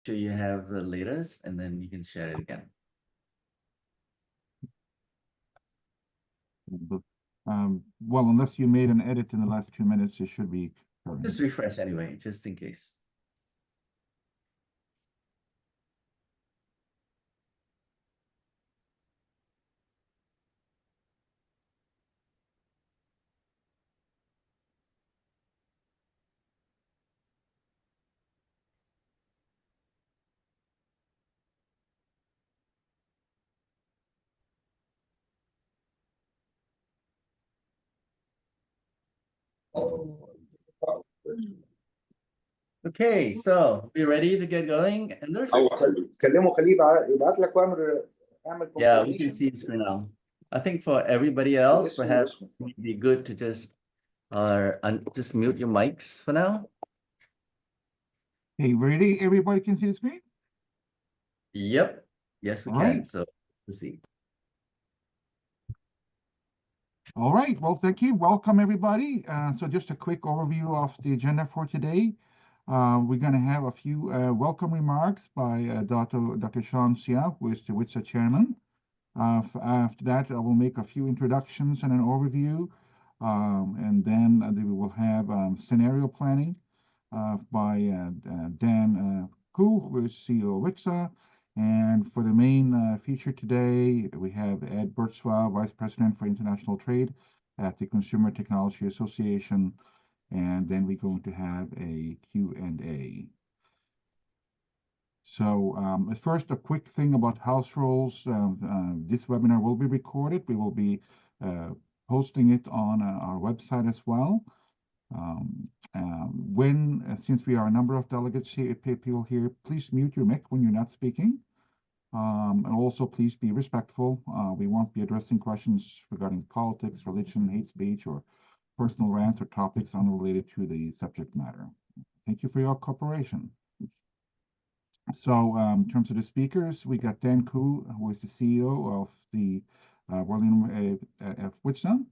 sure you have the latest, and then you can share it again. Well, unless you made an edit in the last 2 minutes, it should be current. Just refresh anyway, just in case. Okay, so we ready to get going, Anders? كلمه خليه يبعت لك واعمل Yeah, we can see the screen now. I think for everybody else, perhaps it would be good to just just mute your mics for now. Hey, ready? Everybody can see the screen? Yep. Yes, we All can. right. So proceed. All right. Well, thank you. Welcome, everybody. So just a quick overview of the agenda for today. We're going to have a few welcome remarks by Dr. Sean Sia, who is the WITSA chairman. After that, I will make a few introductions and an overview. And then we will have scenario planning by Dan Koo, who is CEO of WITSA. And for the main feature today, we have Ed Brzytwa, Vice President for International Trade at the Consumer Technology Association. And then we're going to have a Q&A. So first, a quick thing about house rules. This webinar will be recorded. We will be posting it on our website as well. Since we are a number of delegates here, people here, please mute your mic when you're not speaking. And also, please be respectful. We won't be addressing questions regarding politics, religion, hate speech, or personal rants or topics unrelated to the subject matter. Thank you for your cooperation. So in terms of the speakers, we got Dan Koo, who is the CEO of the WITSA.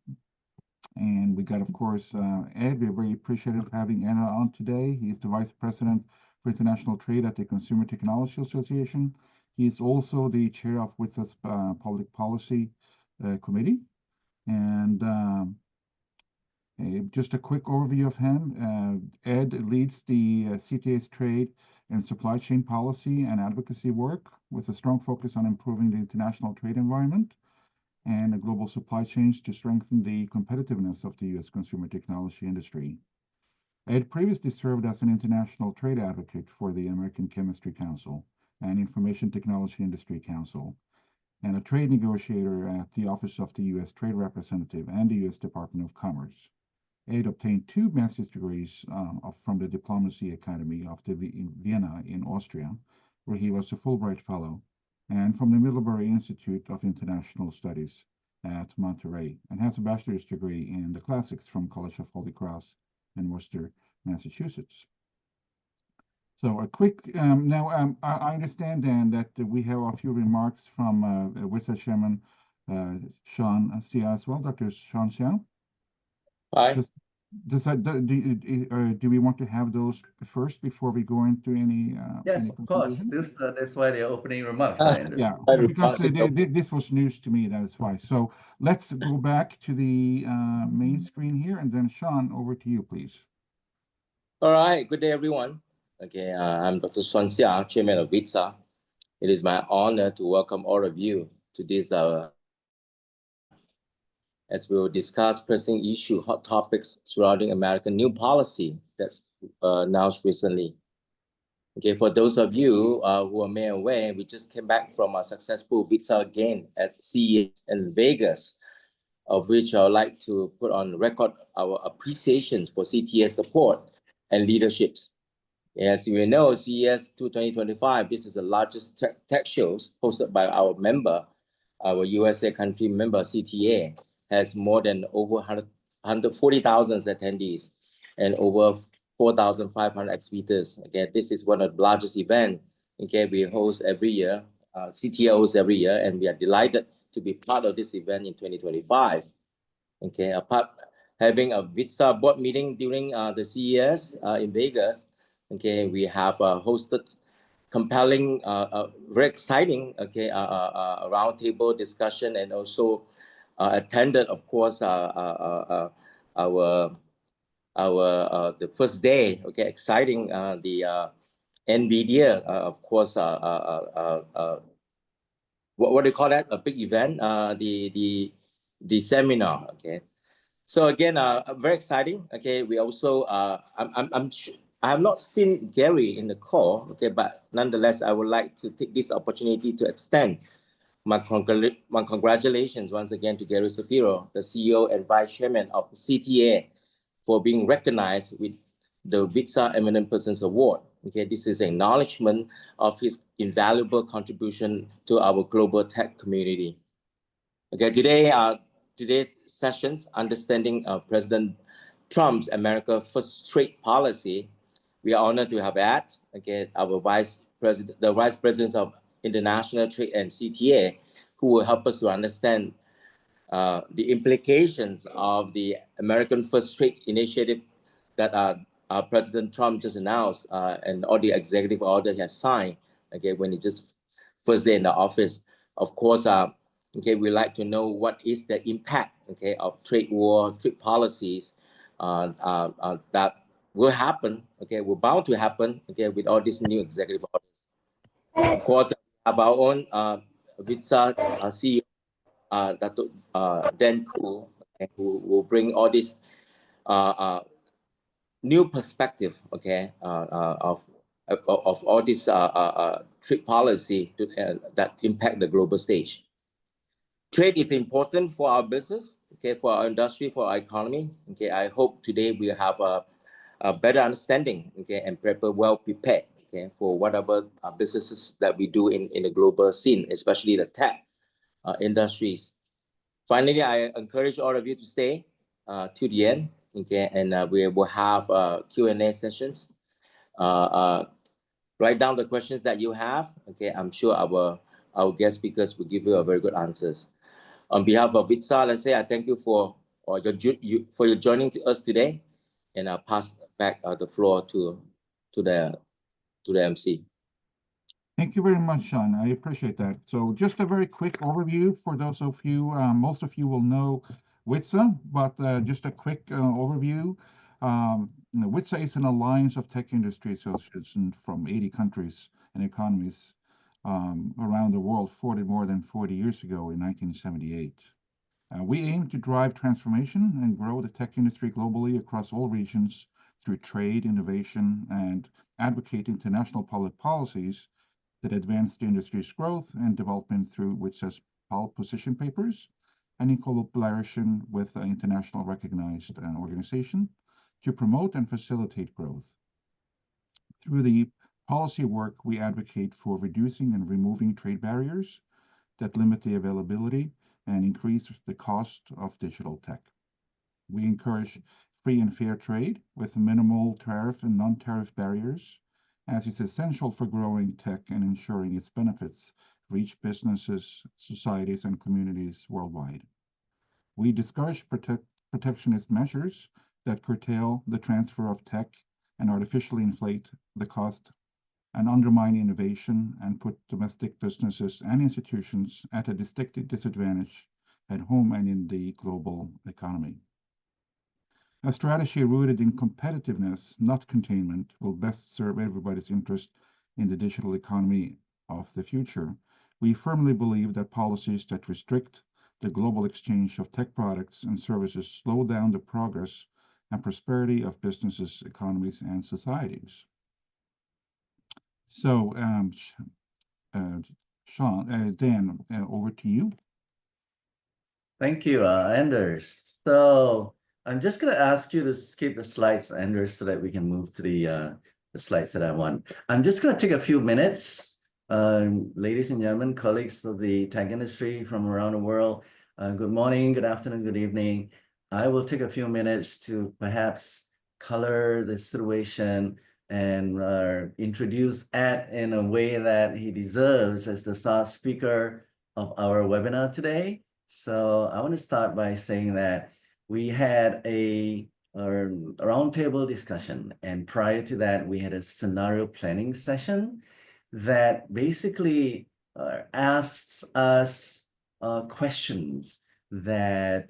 And we got, of course, Ed. We're very appreciative of having Ed on today. He's the Vice President for International Trade at the Consumer Technology Association. He's also the chair of WITSA's Public Policy Committee. And just a quick overview of him. Ed leads the CTA's trade and supply chain policy and advocacy work with a strong focus on improving the international trade environment and global supply chains to strengthen the competitiveness of the U.S. consumer technology industry. Ed previously served as an international trade advocate for the American Chemistry Council and Information Technology Industry Council, and a trade negotiator at the Office of the U.S. Trade Representative and the U.S. Department of Commerce. Ed obtained 2 master's degrees from the Diplomacy Academy of Vienna in Austria, where he was a Fulbright Fellow, and from the Middlebury Institute of International Studies at Monterey, and has a bachelor's degree in the classics from College of Holy Cross in Worcester, Massachusetts. So a quick, I understand, Dan, that we have a few remarks from WITSA Chairman Sean Sia as well, Dr. Sean Sia. Hi. Do we want to have those first before we go into any? Yes, any of course. That's why they're opening remarks. Yeah, because this was news to me. That is why. So let's go back to the main screen here, and then Sean, over to you, please. All right. Good day, everyone. Okay, I'm Dr. Sean Sia, Chairman of WITSA. It is my honor to welcome all of you to this as we will discuss pressing issue, hot topics surrounding American new policy that's announced recently. Okay, for those of you who are may aware, we just came back from a successful WITSA again at CES in Vegas, of which I would like to put on record our appreciations for CTS support and leaderships. As you may know, CES 2025, this is the largest tech shows hosted by our member, our USA country member CTA, has more than over 140,000 attendees and over 4,500 exhibitors. Okay, this is one of the largest events. Okay, we host every year, CTA hosts every year, and we are delighted to be part of this event in 2025. Okay, apart having a WITSA board meeting during the CES in Vegas. Okay, we have hosted compelling, very exciting, okay, roundtable discussion, and also attended, of course, our the first day, okay, exciting, the NVIDIA, of course, what do you call that? A big event, the seminar, okay. So again, very exciting. Okay, we also I have not seen Gary in the call. Okay, but nonetheless, I would like to take this opportunity to extend my congratulations once again to Gary Safiro, the CEO and Vice Chairman of CTA, for being recognized with the WITSA Eminent Persons Award. Okay, this is an acknowledgement of his invaluable contribution to our global tech community. Okay, today's sessions, understanding President Trump's America First Trade policy. We are honored to have our Vice President, the Vice President of International Trade and CTA, who will help us to understand the implications of the American First Trade initiative that President Trump just announced, and all the executive order he has signed. Okay, when he just first day in the office, of course. Okay, we like to know what is the impact, okay, of trade war, trade policies that will happen, okay, we're bound to happen, okay, with all these new executive orders. Of course, have our own WITSA CEO, Dato Dan Koo, okay, who will bring all this new perspective, okay, of all this trade policy that impact the global stage. Trade is important for our business, okay, for our industry, for our economy. Okay, I hope today we have a better understanding, okay, and well prepared, okay, for whatever businesses that we do in the global scene, especially the tech industries. Finally, I encourage all of you to stay to the end, okay, and we will have Q&A sessions. Write down the questions that you have, okay. I'm sure our guest speakers will give you a very good answers. On behalf of WITSA, let's say I thank you for your joining us today, and I'll pass back the floor to the MC. Thank you very much, Sean. I appreciate that. So just a very quick overview for those of you, most of you will know WITSA, but just a quick overview. WITSA is an alliance of tech industry associations from 80 countries and economies around the world, more than 40 years ago in 1978. We aim to drive transformation and grow the tech industry globally across all regions through trade, innovation, and advocate international public policies that advance the industry's growth and development through WITSA's position papers and in collaboration with an international recognized organization to promote and facilitate growth. Through the policy work, we advocate for reducing and removing trade barriers that limit the availability and increase the cost of digital tech. We encourage free and fair trade with minimal tariff and non-tariff barriers, as is essential for growing tech and ensuring its benefits reach businesses, societies, and communities worldwide. We discourage protectionist measures that curtail the transfer of tech and artificially inflate the cost and undermine innovation and put domestic businesses and institutions at a distinct disadvantage at home and in the global economy. A strategy rooted in competitiveness, not containment, will best serve everybody's interest in the digital economy of the future. We firmly believe that policies that restrict the global exchange of tech products and services slow down the progress and prosperity of businesses, economies, and societies. So, Sean, Dan, over to you. Thank you, Anders. So I'm just going to ask you to skip the slides, Anders, so that we can move to the slides that I want. I'm just going to take a few minutes, ladies and gentlemen, colleagues of the tech industry from around the world. Good morning, good afternoon, good evening. I will take a few minutes to perhaps color the situation and introduce Ed in a way that he deserves as the star speaker of our webinar today. So I want to start by saying that we had a roundtable discussion, and prior to that, we had a scenario planning session. that basically asks us questions that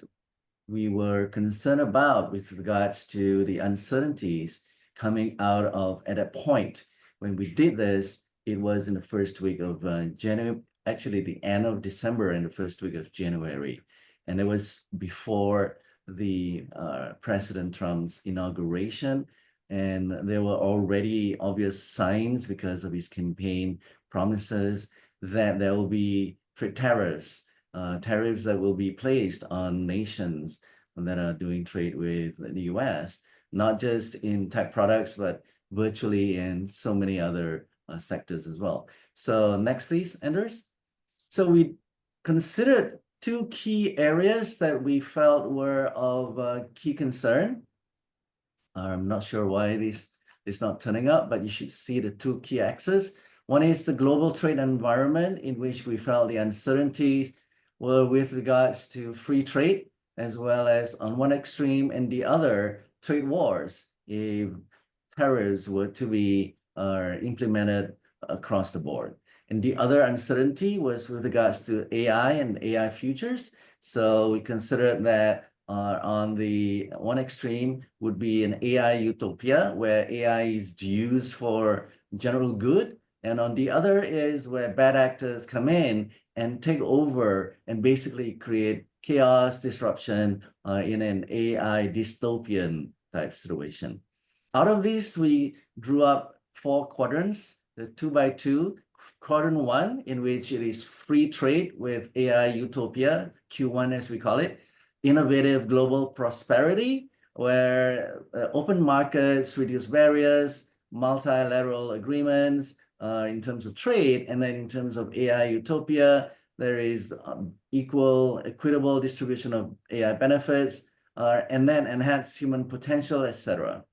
we were concerned about with regards to the uncertainties coming out of at that point. When we did this, it was in the first week of January, actually the end of December and the first week of January. And it was before the President Trump's inauguration. And there were already obvious signs because of his campaign promises that there will be trade tariffs that will be placed on nations that are doing trade with the US, not just in tech products, but virtually in so many other sectors as well. So next, please, Anders. So we considered two key areas that we felt were of key concern. I'm not sure why this is not turning up, but you should see the two key axes. One is the global trade environment, in which we felt the uncertainties were with regards to free trade, as well as on one extreme and the other, trade wars, if tariffs were to be implemented across the board. And the other uncertainty was with regards to AI and AI futures. So we considered that on the one extreme would be an AI utopia, where AI is used for general good. And on the other is where bad actors come in and take over and basically create chaos, disruption in an AI dystopian type situation. Out of these, we drew up 4 quadrants, the 2x2. Quadrant 1, in which it is free trade with AI utopia, Q1 as we call it, innovative global prosperity, where open markets, reduce barriers, multilateral agreements in terms of trade, and then in terms of AI utopia, there is equal, equitable distribution of AI benefits, and then enhanced human potential, etc.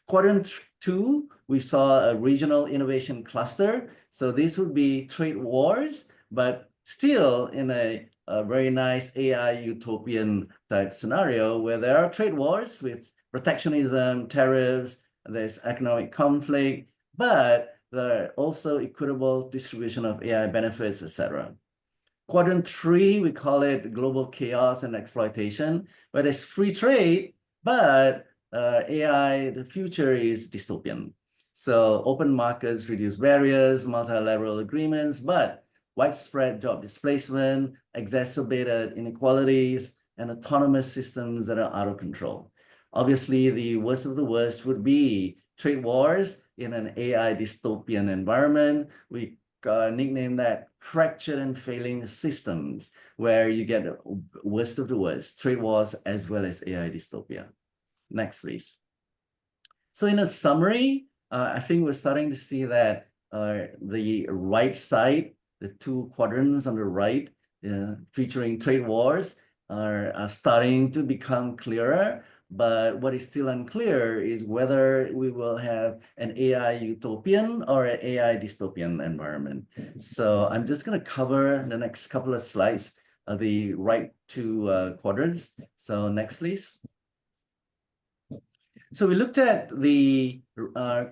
Quadrant 2, we saw a regional innovation cluster. So this would be trade wars, but still in a very nice AI utopian type scenario where there are trade wars with protectionism, tariffs, there's economic conflict, but there are also equitable distribution of AI benefits, etc. Quadrant 3, we call it global chaos and exploitation, where there's free trade, but AI, the future is dystopian. So open markets reduce barriers, multilateral agreements, but widespread job displacement, exacerbated inequalities, and autonomous systems that are out of control. Obviously, the worst of the worst would be trade wars in an AI dystopian environment. We nickname that fractured and failing systems, where you get the worst of the worst, trade wars as well as AI dystopia. Next, please. So in a summary, I think we're starting to see that the right side, the 2 quadrants on the right, featuring trade wars, are starting to become clearer. But what is still unclear is whether we will have an AI utopian or an AI dystopian environment. So I'm just going to cover the next couple of slides, the right 2 quadrants. So next, please. So we looked at the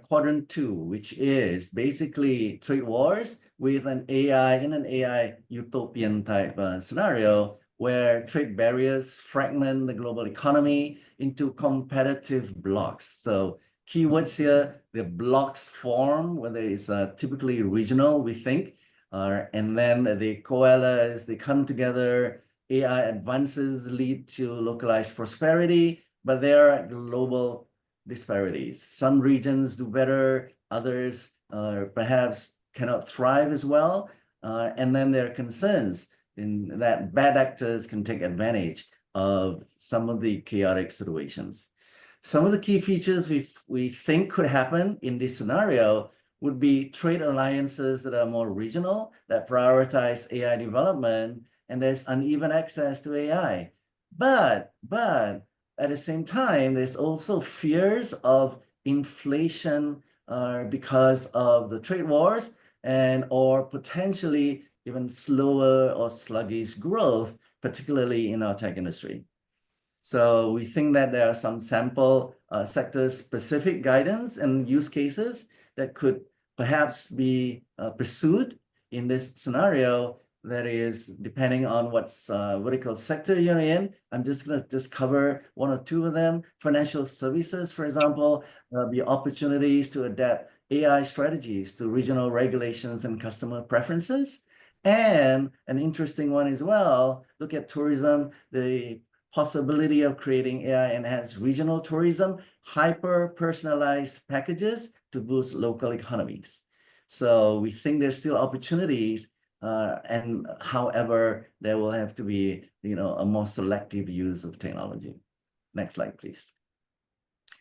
quadrant 2, which is basically trade wars with an AI in an AI utopian type scenario, where trade barriers fragment the global economy into competitive blocks. So keywords here, the blocks form, whether it's typically regional, we think, and then they coalesce, they come together, AI advances lead to localized prosperity, but there are global disparities. Some regions do better, others perhaps cannot thrive as well. And then there are concerns in that bad actors can take advantage of some of the chaotic situations. Some of the key features we think could happen in this scenario would be trade alliances that are more regional, that prioritize AI development, and there's uneven access to AI. But at the same time, there's also fears of inflation because of the trade wars or potentially even slower or sluggish growth, particularly in our tech industry. So we think that there are some sample sector-specific guidance and use cases that could perhaps be pursued in this scenario. That is depending on what's vertical sector you're in. I'm just going to cover one or two of them. Financial services, for example, there'll be opportunities to adapt AI strategies to regional regulations and customer preferences. And an interesting one as well, look at tourism, the possibility of creating AI-enhanced regional tourism, hyper-personalized packages to boost local economies. So we think there's still opportunities, and however, there will have to be, a more selective use of technology. Next slide, please.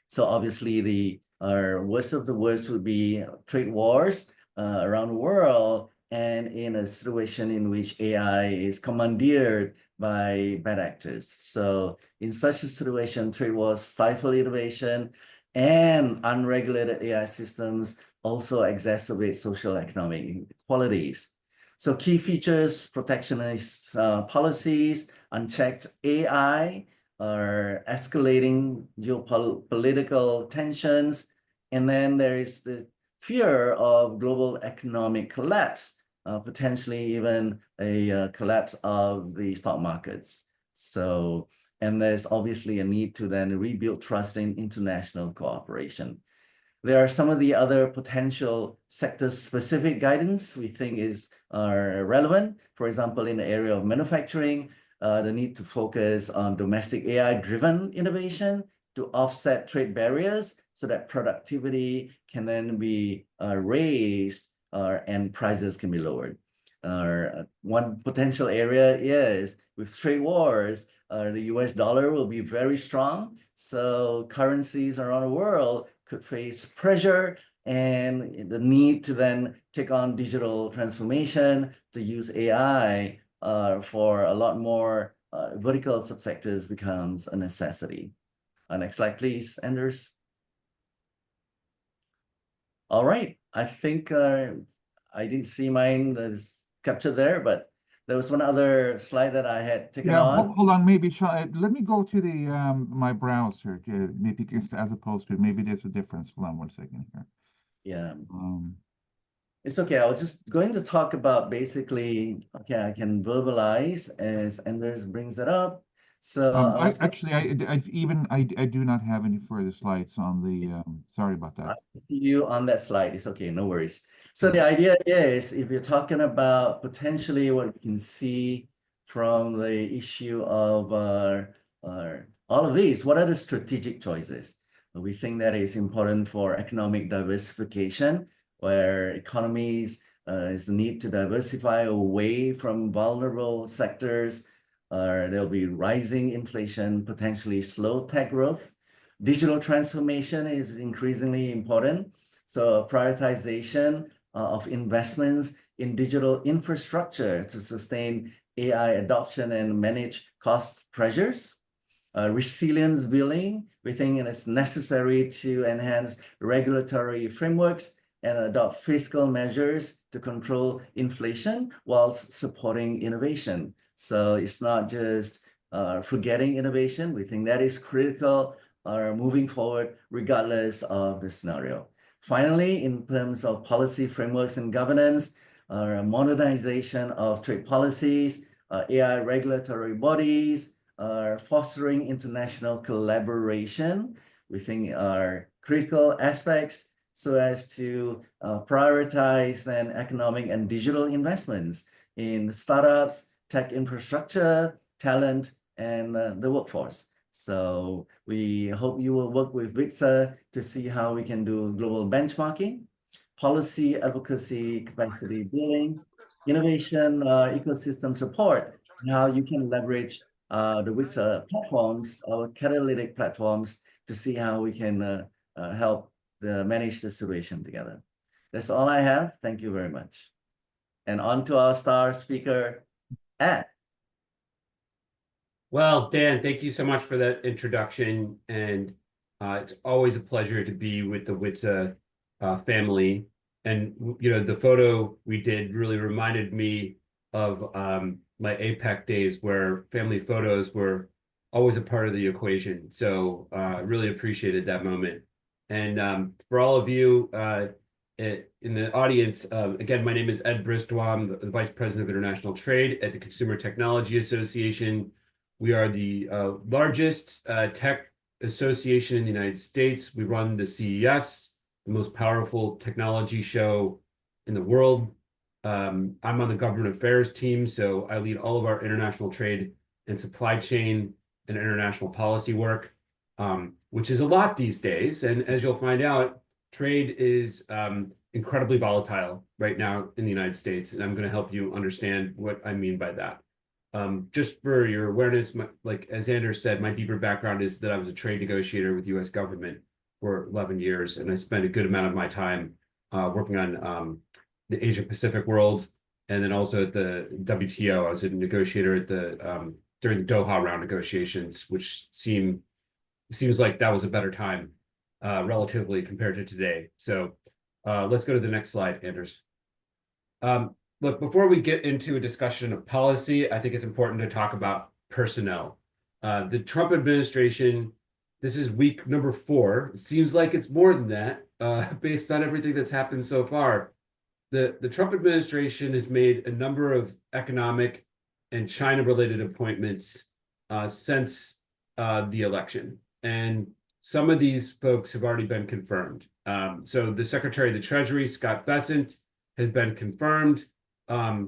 So obviously, the worst of the worst would be trade wars around the world, and in a situation in which AI is commandeered by bad actors. So in such a situation, trade wars stifle innovation, and unregulated AI systems also exacerbate social economic inequalities. So key features: protectionist policies, unchecked AI, are escalating geopolitical tensions, and then there is the fear of global economic collapse, potentially even a collapse of the stock markets. So, and there's obviously a need to then rebuild trust in international cooperation. There are some of the other potential sector-specific guidance we think are relevant. For example, in the area of manufacturing, the need to focus on domestic AI-driven innovation to offset trade barriers so that productivity can then be raised and prices can be lowered. One potential area is with trade wars, the US dollar will be very strong. So currencies around the world could face pressure, and the need to then take on digital transformation to use AI for a lot more vertical subsectors becomes a necessity. Next slide, please, Anders. All right, I think I didn't see mine as captured there, but there was one other slide that I had taken on. Hold on, maybe let me go to the my browser, maybe as opposed to, maybe there's a difference. Hold on one second here. Yeah. It's okay. I was just going to talk about basically, okay, I can verbalize as Anders brings it up. So I do not have any further slides on the, sorry about that. I see you on that slide. It's okay, no worries. So the idea is, if you're talking about potentially what we can see from the issue of all of these, what are the strategic choices? We think that is important for economic diversification, where economies is the need to diversify away from vulnerable sectors. There'll be rising inflation, potentially slow tech growth. Digital transformation is increasingly important. So prioritization of investments in digital infrastructure to sustain AI adoption and manage cost pressures. Resilience building, we think it is necessary to enhance regulatory frameworks and adopt fiscal measures to control inflation whilst supporting innovation. So it's not just forgetting innovation. We think that is critical moving forward, regardless of the scenario. Finally, in terms of policy frameworks and governance, modernization of trade policies, AI regulatory bodies, fostering international collaboration, we think are critical aspects so as to prioritize then economic and digital investments in startups, tech infrastructure, talent, and the workforce. So we hope you will work with Brzytwa to see how we can do global benchmarking, policy advocacy, capacity building, innovation, ecosystem support, and how you can leverage the Brzytwa platforms, our catalytic platforms, to see how we can help manage the situation together. That's all I have. Thank you very much. And on to our star speaker, Ed. Well, Dan, thank you so much for that introduction. And it's always a pleasure to be with the Brzytwa family. And, the photo we did really reminded me of my APEC days, where family photos were always a part of the equation. So I really appreciated that moment. And for all of you, in the audience, again, my name is Ed Brzytwa. I'm the Vice President of International Trade at the Consumer Technology Association. We are the largest tech association in the United States. We run the CES, the most powerful technology show in the world. I'm on the government affairs team, so I lead all of our international trade and supply chain and international policy work, which is a lot these days. And as you'll find out, trade is incredibly volatile right now in the United States, and I'm going to help you understand what I mean by that. Just for your awareness, like as Anders said, my deeper background is that I was a trade negotiator with U.S. government for 11 years, and I spent a good amount of my time working on the Asia Pacific world, and then also at the WTO. I was a negotiator at the during the Doha round negotiations, which seems like that was a better time relatively compared to today. So let's go to the next slide, Anders. Look, before we get into a discussion of policy, I think it's important to talk about personnel. The Trump administration, this is week number 4. It seems like it's more than that based on everything that's happened so far. The Trump administration has made a number of economic and China-related appointments since the election. And some of these folks have already been confirmed. So the Secretary of the Treasury, Scott Bessent, has been confirmed. I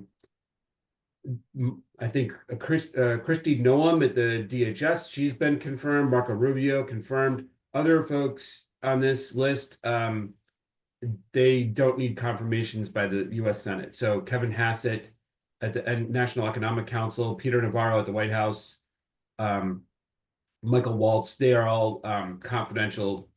think Kristi Noem at the DHS, she's been confirmed. Marco Rubio confirmed. Other folks on this list, they don't need confirmations by the U.S. Senate. So Kevin Hassett at the National Economic Council, Peter Navarro at the White House, Michael Waltz, they are all confidential,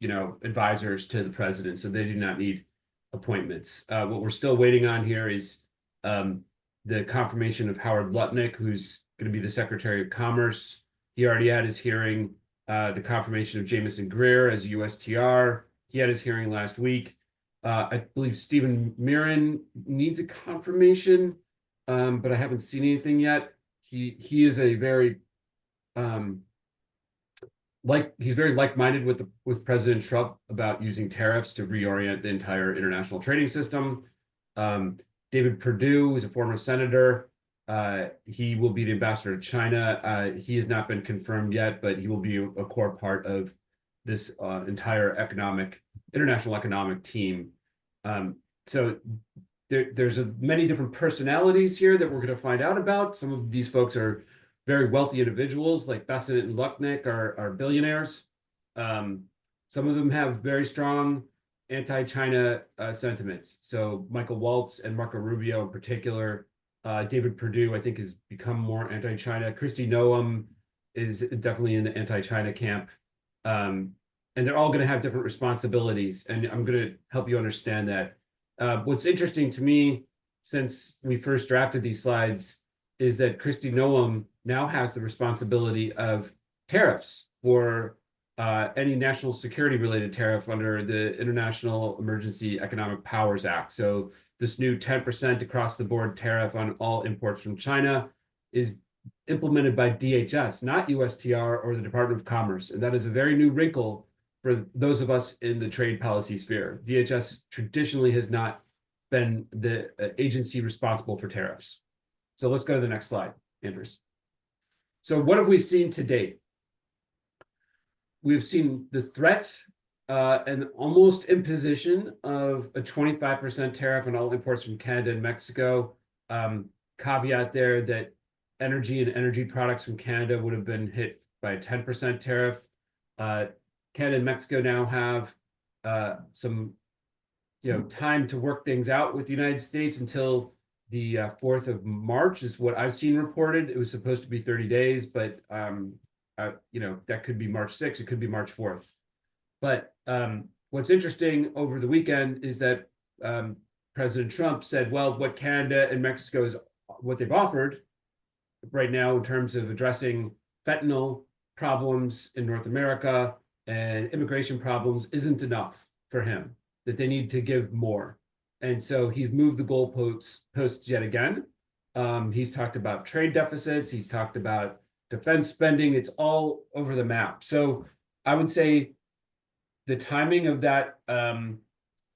advisors to the president, so they do not need appointments. What we're still waiting on here is the confirmation of Howard Lutnick, who's going to be the Secretary of Commerce. He already had his hearing. The confirmation of Jamison Greer as USTR. He had his hearing last week. I believe Stephen Mirren needs a confirmation, but I haven't seen anything yet. He is a very he's very like-minded with President Trump about using tariffs to reorient the entire international trading system. David Perdue is a former senator. He will be the ambassador to China. He has not been confirmed yet, but he will be a core part of this entire international economic team. So there's many different personalities here that we're going to find out about. Some of these folks are very wealthy individuals, like Bessent and Lutnick are billionaires. Some of them have very strong anti-China sentiments. So Michael Waltz and Marco Rubio in particular. David Perdue, I think, has become more anti-China. Kristi Noem is definitely in the anti-China camp. And they're all going to have different responsibilities. And I'm going to help you understand that. What's interesting to me, since we first drafted these slides, is that Kristi Noem now has the responsibility of tariffs for any national security related tariff under the International Emergency Economic Powers Act. So this new 10% across the board tariff on all imports from China is implemented by DHS, not USTR or the Department of Commerce. And that is a very new wrinkle for those of us in the trade policy sphere. DHS traditionally has not been the agency responsible for tariffs. So let's go to the next slide, Anders. So what have we seen to date? We've seen the threat and almost imposition of a 25% tariff on all imports from Canada and Mexico. Caveat there that energy and energy products from Canada would have been hit by a 10% tariff. Canada and Mexico now have some time to work things out with the United States until the 4th of March is what I've seen reported. It was supposed to be 30 days, but that could be March 6th, it could be March 4th. But what's interesting over the weekend is that President Trump said, well, what Canada and Mexico is what they've offered right now in terms of addressing fentanyl problems in North America and immigration problems isn't enough for him, that they need to give more. And so he's moved the goalposts yet again. He's talked about trade deficits. He's talked about defense spending. It's all over the map. So I would say the timing of that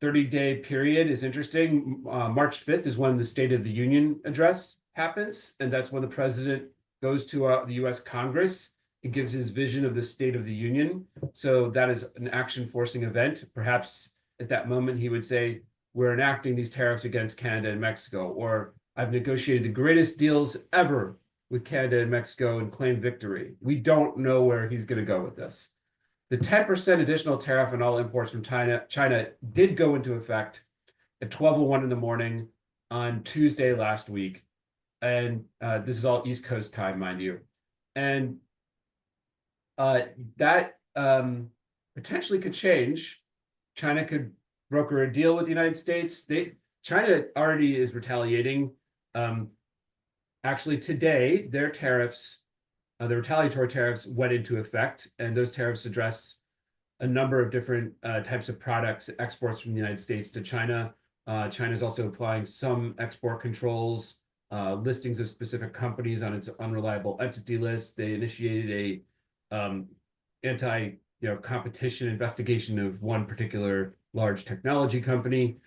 30-day period is interesting. March 5th is when the State of the Union address happens, and that's when the president goes to the U.S. Congress and gives his vision of the State of the Union. So that is an action-forcing event. Perhaps at that moment he would say, we're enacting these tariffs against Canada and Mexico, or I've negotiated the greatest deals ever with Canada and Mexico and claim victory. We don't know where he's going to go with this. The 10% additional tariff on all imports from China did go into effect at 12:01 in the morning on Tuesday last week. And this is all East Coast time, mind you. And that potentially could change. China could broker a deal with the United States. China already is retaliating. Actually, today, their tariffs, the retaliatory tariffs went into effect, and those tariffs address a number of different types of products, exports from the United States to China. China is also applying some export controls, listings of specific companies on its unreliable entity list. They initiated a competition investigation of one particular large technology company.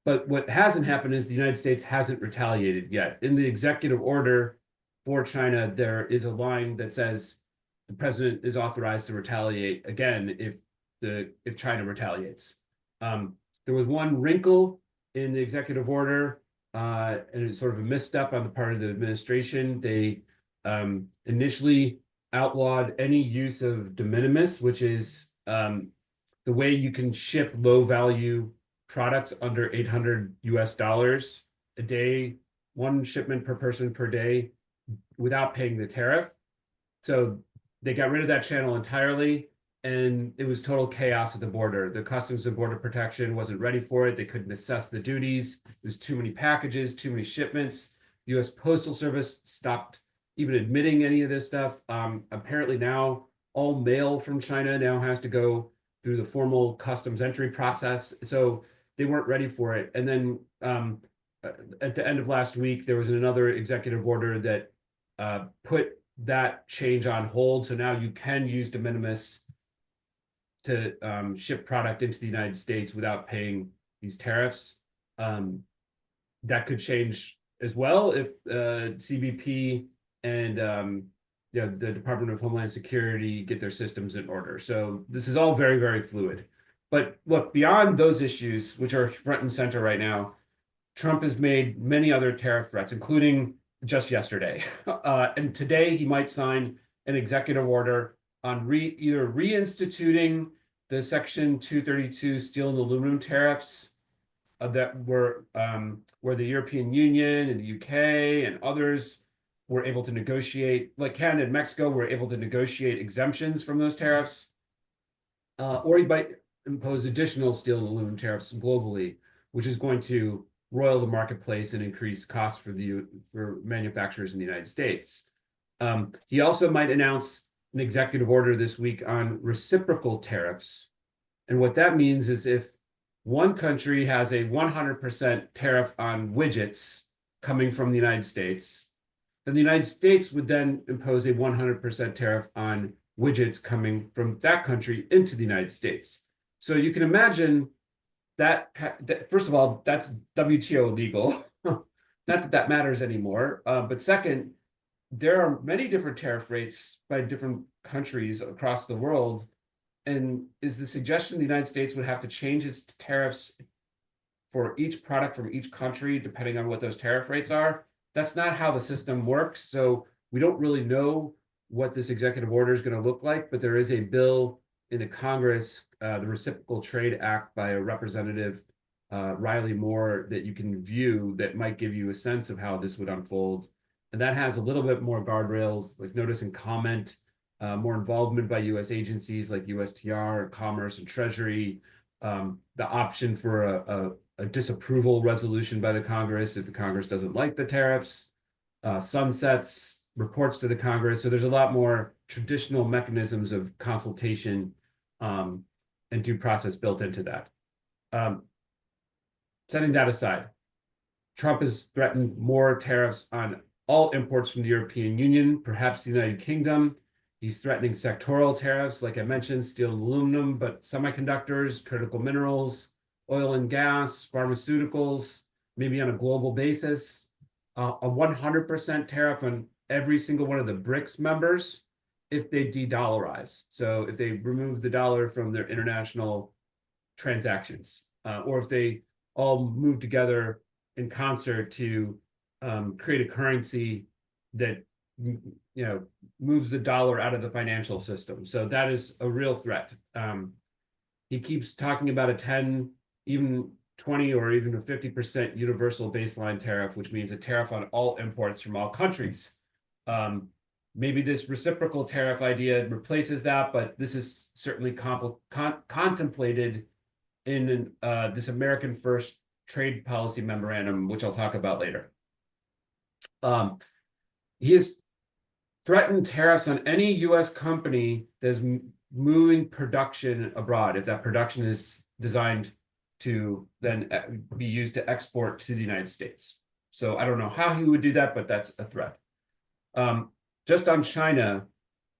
But what hasn't happened is the United States hasn't retaliated yet. In the executive order for China, there is a line that says the president is authorized to retaliate again if China retaliates. There was one wrinkle in the executive order, and it's sort of a misstep on the part of the administration. They initially outlawed any use of de minimis, which is the way you can ship low value products under $800 a day, one shipment per person per day, without paying the tariff. So they got rid of that channel entirely, and it was total chaos at the border. The Customs and Border Protection wasn't ready for it. They couldn't assess the duties. There was too many packages, too many shipments. The U.S. Postal Service stopped even admitting any of this stuff. Apparently now all mail from China now has to go through the formal customs entry process. So they weren't ready for it. And then at the end of last week, there was another executive order that put that change on hold. So now you can use de minimis to ship product into the United States without paying these tariffs. That could change as well if CBP and the Department of Homeland Security get their systems in order. So this is all very, very fluid. But look, beyond those issues, which are front and center right now, Trump has made many other tariff threats, including just yesterday. And today he might sign an executive order on either reinstituting the Section 232 steel and aluminum tariffs that were where the European Union and the UK and others were able to negotiate, like Canada and Mexico were able to negotiate exemptions from those tariffs, or he might impose additional steel and aluminum tariffs globally, which is going to roil the marketplace and increase costs for manufacturers in the United States. He also might announce an executive order this week on reciprocal tariffs. And what that means is if one country has a 100% tariff on widgets coming from the United States, then the United States would then impose a 100% tariff on widgets coming from that country into the United States. So you can imagine that first of all, that's WTO legal. Not that that matters anymore. But second, there are many different tariff rates by different countries across the world. And is the suggestion the United States would have to change its tariffs for each product from each country, depending on what those tariff rates are? That's not how the system works. So we don't really know what this executive order is going to look like, but there is a bill in the Congress, the Reciprocal Trade Act by a Representative Riley Moore, that you can view that might give you a sense of how this would unfold. And that has a little bit more guardrails, like notice and comment, more involvement by U.S. agencies like USTR, Commerce, and Treasury, the option for a disapproval resolution by the Congress if the Congress doesn't like the tariffs, sunsets, reports to the Congress. So there's a lot more traditional mechanisms of consultation and due process built into that. Setting that aside, Trump has threatened more tariffs on all imports from the European Union, perhaps the United Kingdom. He's threatening sectoral tariffs, like I mentioned, steel and aluminum, but semiconductors, critical minerals, oil and gas, pharmaceuticals, maybe on a global basis, a 100% tariff on every single one of the BRICS members if they de-dollarize. So if they remove the dollar from their international transactions, or if they all move together in concert to create a currency that moves the dollar out of the financial system. So that is a real threat. He keeps talking about a 10, even 20, or even a 50% universal baseline tariff, which means a tariff on all imports from all countries. Maybe this reciprocal tariff idea replaces that, but this is certainly contemplated in this American First Trade Policy Memorandum, which I'll talk about later. He has threatened tariffs on any U.S. company that's moving production abroad, if that production is designed to then be used to export to the United States. So I don't know how he would do that, but that's a threat. Just on China,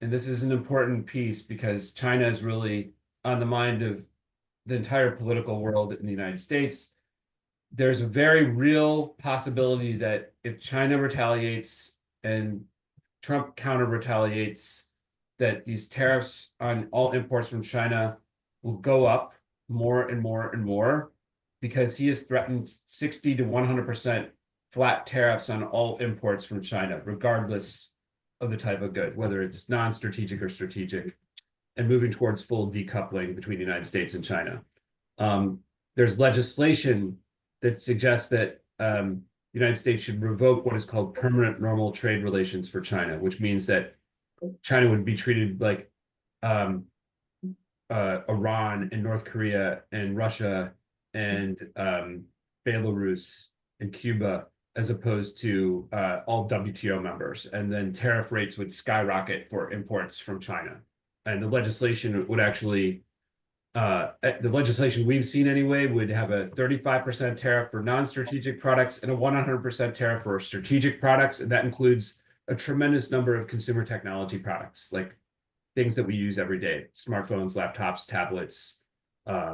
and this is an important piece because China is really on the mind of the entire political world in the United States. There's a very real possibility that if China retaliates and Trump counter retaliates, that these tariffs on all imports from China will go up more and more and more, because he has threatened 60 to 100% flat tariffs on all imports from China, regardless of the type of good, whether it's non-strategic or strategic, and moving towards full decoupling between the United States and China. There's legislation that suggests that the United States should revoke what is called permanent normal trade relations for China, which means that China would be treated like Iran and North Korea and Russia and Belarus and Cuba, as opposed to all WTO members. And then tariff rates would skyrocket for imports from China. And the legislation would actually, the legislation we've seen anyway, would have a 35% tariff for non-strategic products and a 100% tariff for strategic products. And that includes a tremendous number of consumer technology products, like things that we use every day: smartphones, laptops, tablets,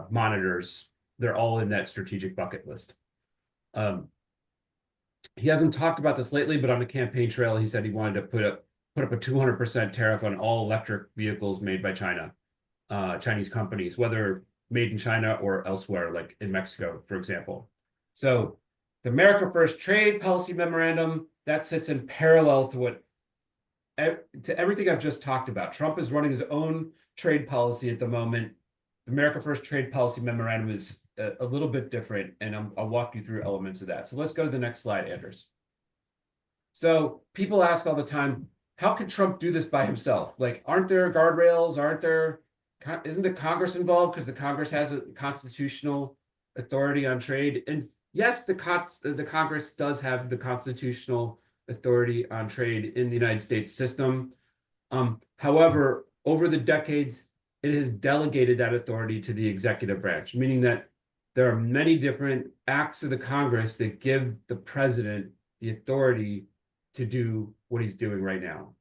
monitors. They're all in that strategic bucket list. He hasn't talked about this lately, but on the campaign trail, he said he wanted to put up a 200% tariff on all electric vehicles made by China, Chinese companies, whether made in China or elsewhere, like in Mexico, for example. So the America First Trade Policy Memorandum, that sits in parallel to everything I've just talked about. Trump is running his own trade policy at the moment. The America First Trade Policy Memorandum is a little bit different, and I'll walk you through elements of that. So let's go to the next slide, Anders. So people ask all the time, how could Trump do this by himself? Like, aren't there guardrails? Isn't the Congress involved? Because the Congress has a constitutional authority on trade. And yes, the Congress does have the constitutional authority on trade in the United States system. However, over the decades, it has delegated that authority to the executive branch, meaning that there are many different acts of the Congress that give the president the authority to do what he's doing right now.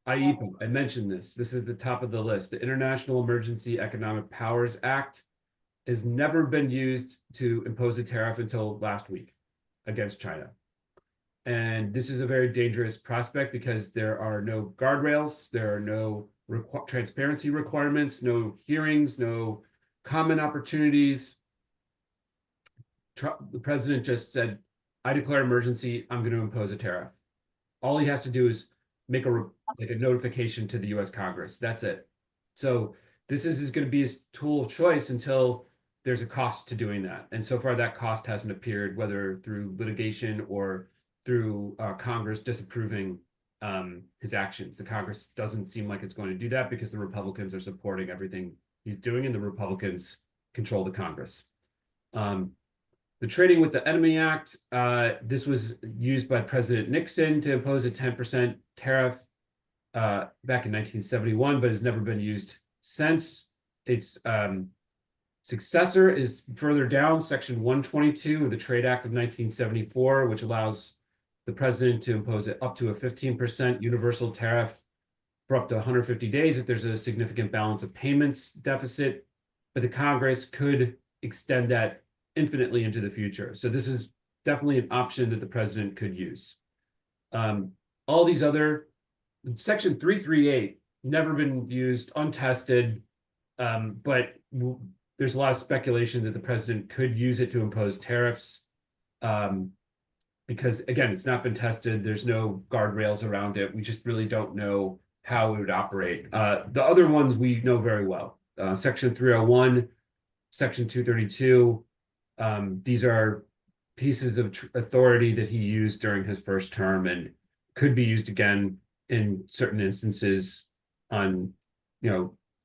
IEPA, I mentioned this. This is the top of the list. The International Emergency Economic Powers Act has never been used to impose a tariff until last week against China. And this is a very dangerous prospect because there are no guardrails, there are no transparency requirements, no hearings, no comment opportunities. The president just said, I declare emergency, I'm going to impose a tariff. All he has to do is make a notification to the US Congress. That's it. So this is going to be his tool of choice until there's a cost to doing that. And so far that cost hasn't appeared, whether through litigation or through Congress disapproving his actions. The Congress doesn't seem like it's going to do that because the Republicans are supporting everything he's doing, and the Republicans control the Congress. The Trading with the Enemy Act, this was used by President Nixon to impose a 10% tariff back in 1971, but has never been used since. Its successor is further down, Section 122 of the Trade Act of 1974, which allows the president to impose up to a 15% universal tariff for up to 150 days if there's a significant balance of payments deficit. But the Congress could extend that infinitely into the future. So this is definitely an option that the president could use. All these other, Section 338, never been used, untested, but there's a lot of speculation that the president could use it to impose tariffs. Because again, it's not been tested. There's no guardrails around it. We just really don't know how it would operate. The other ones we know very well. Section 301, Section 232. These are pieces of authority that he used during his first term and could be used again in certain instances on,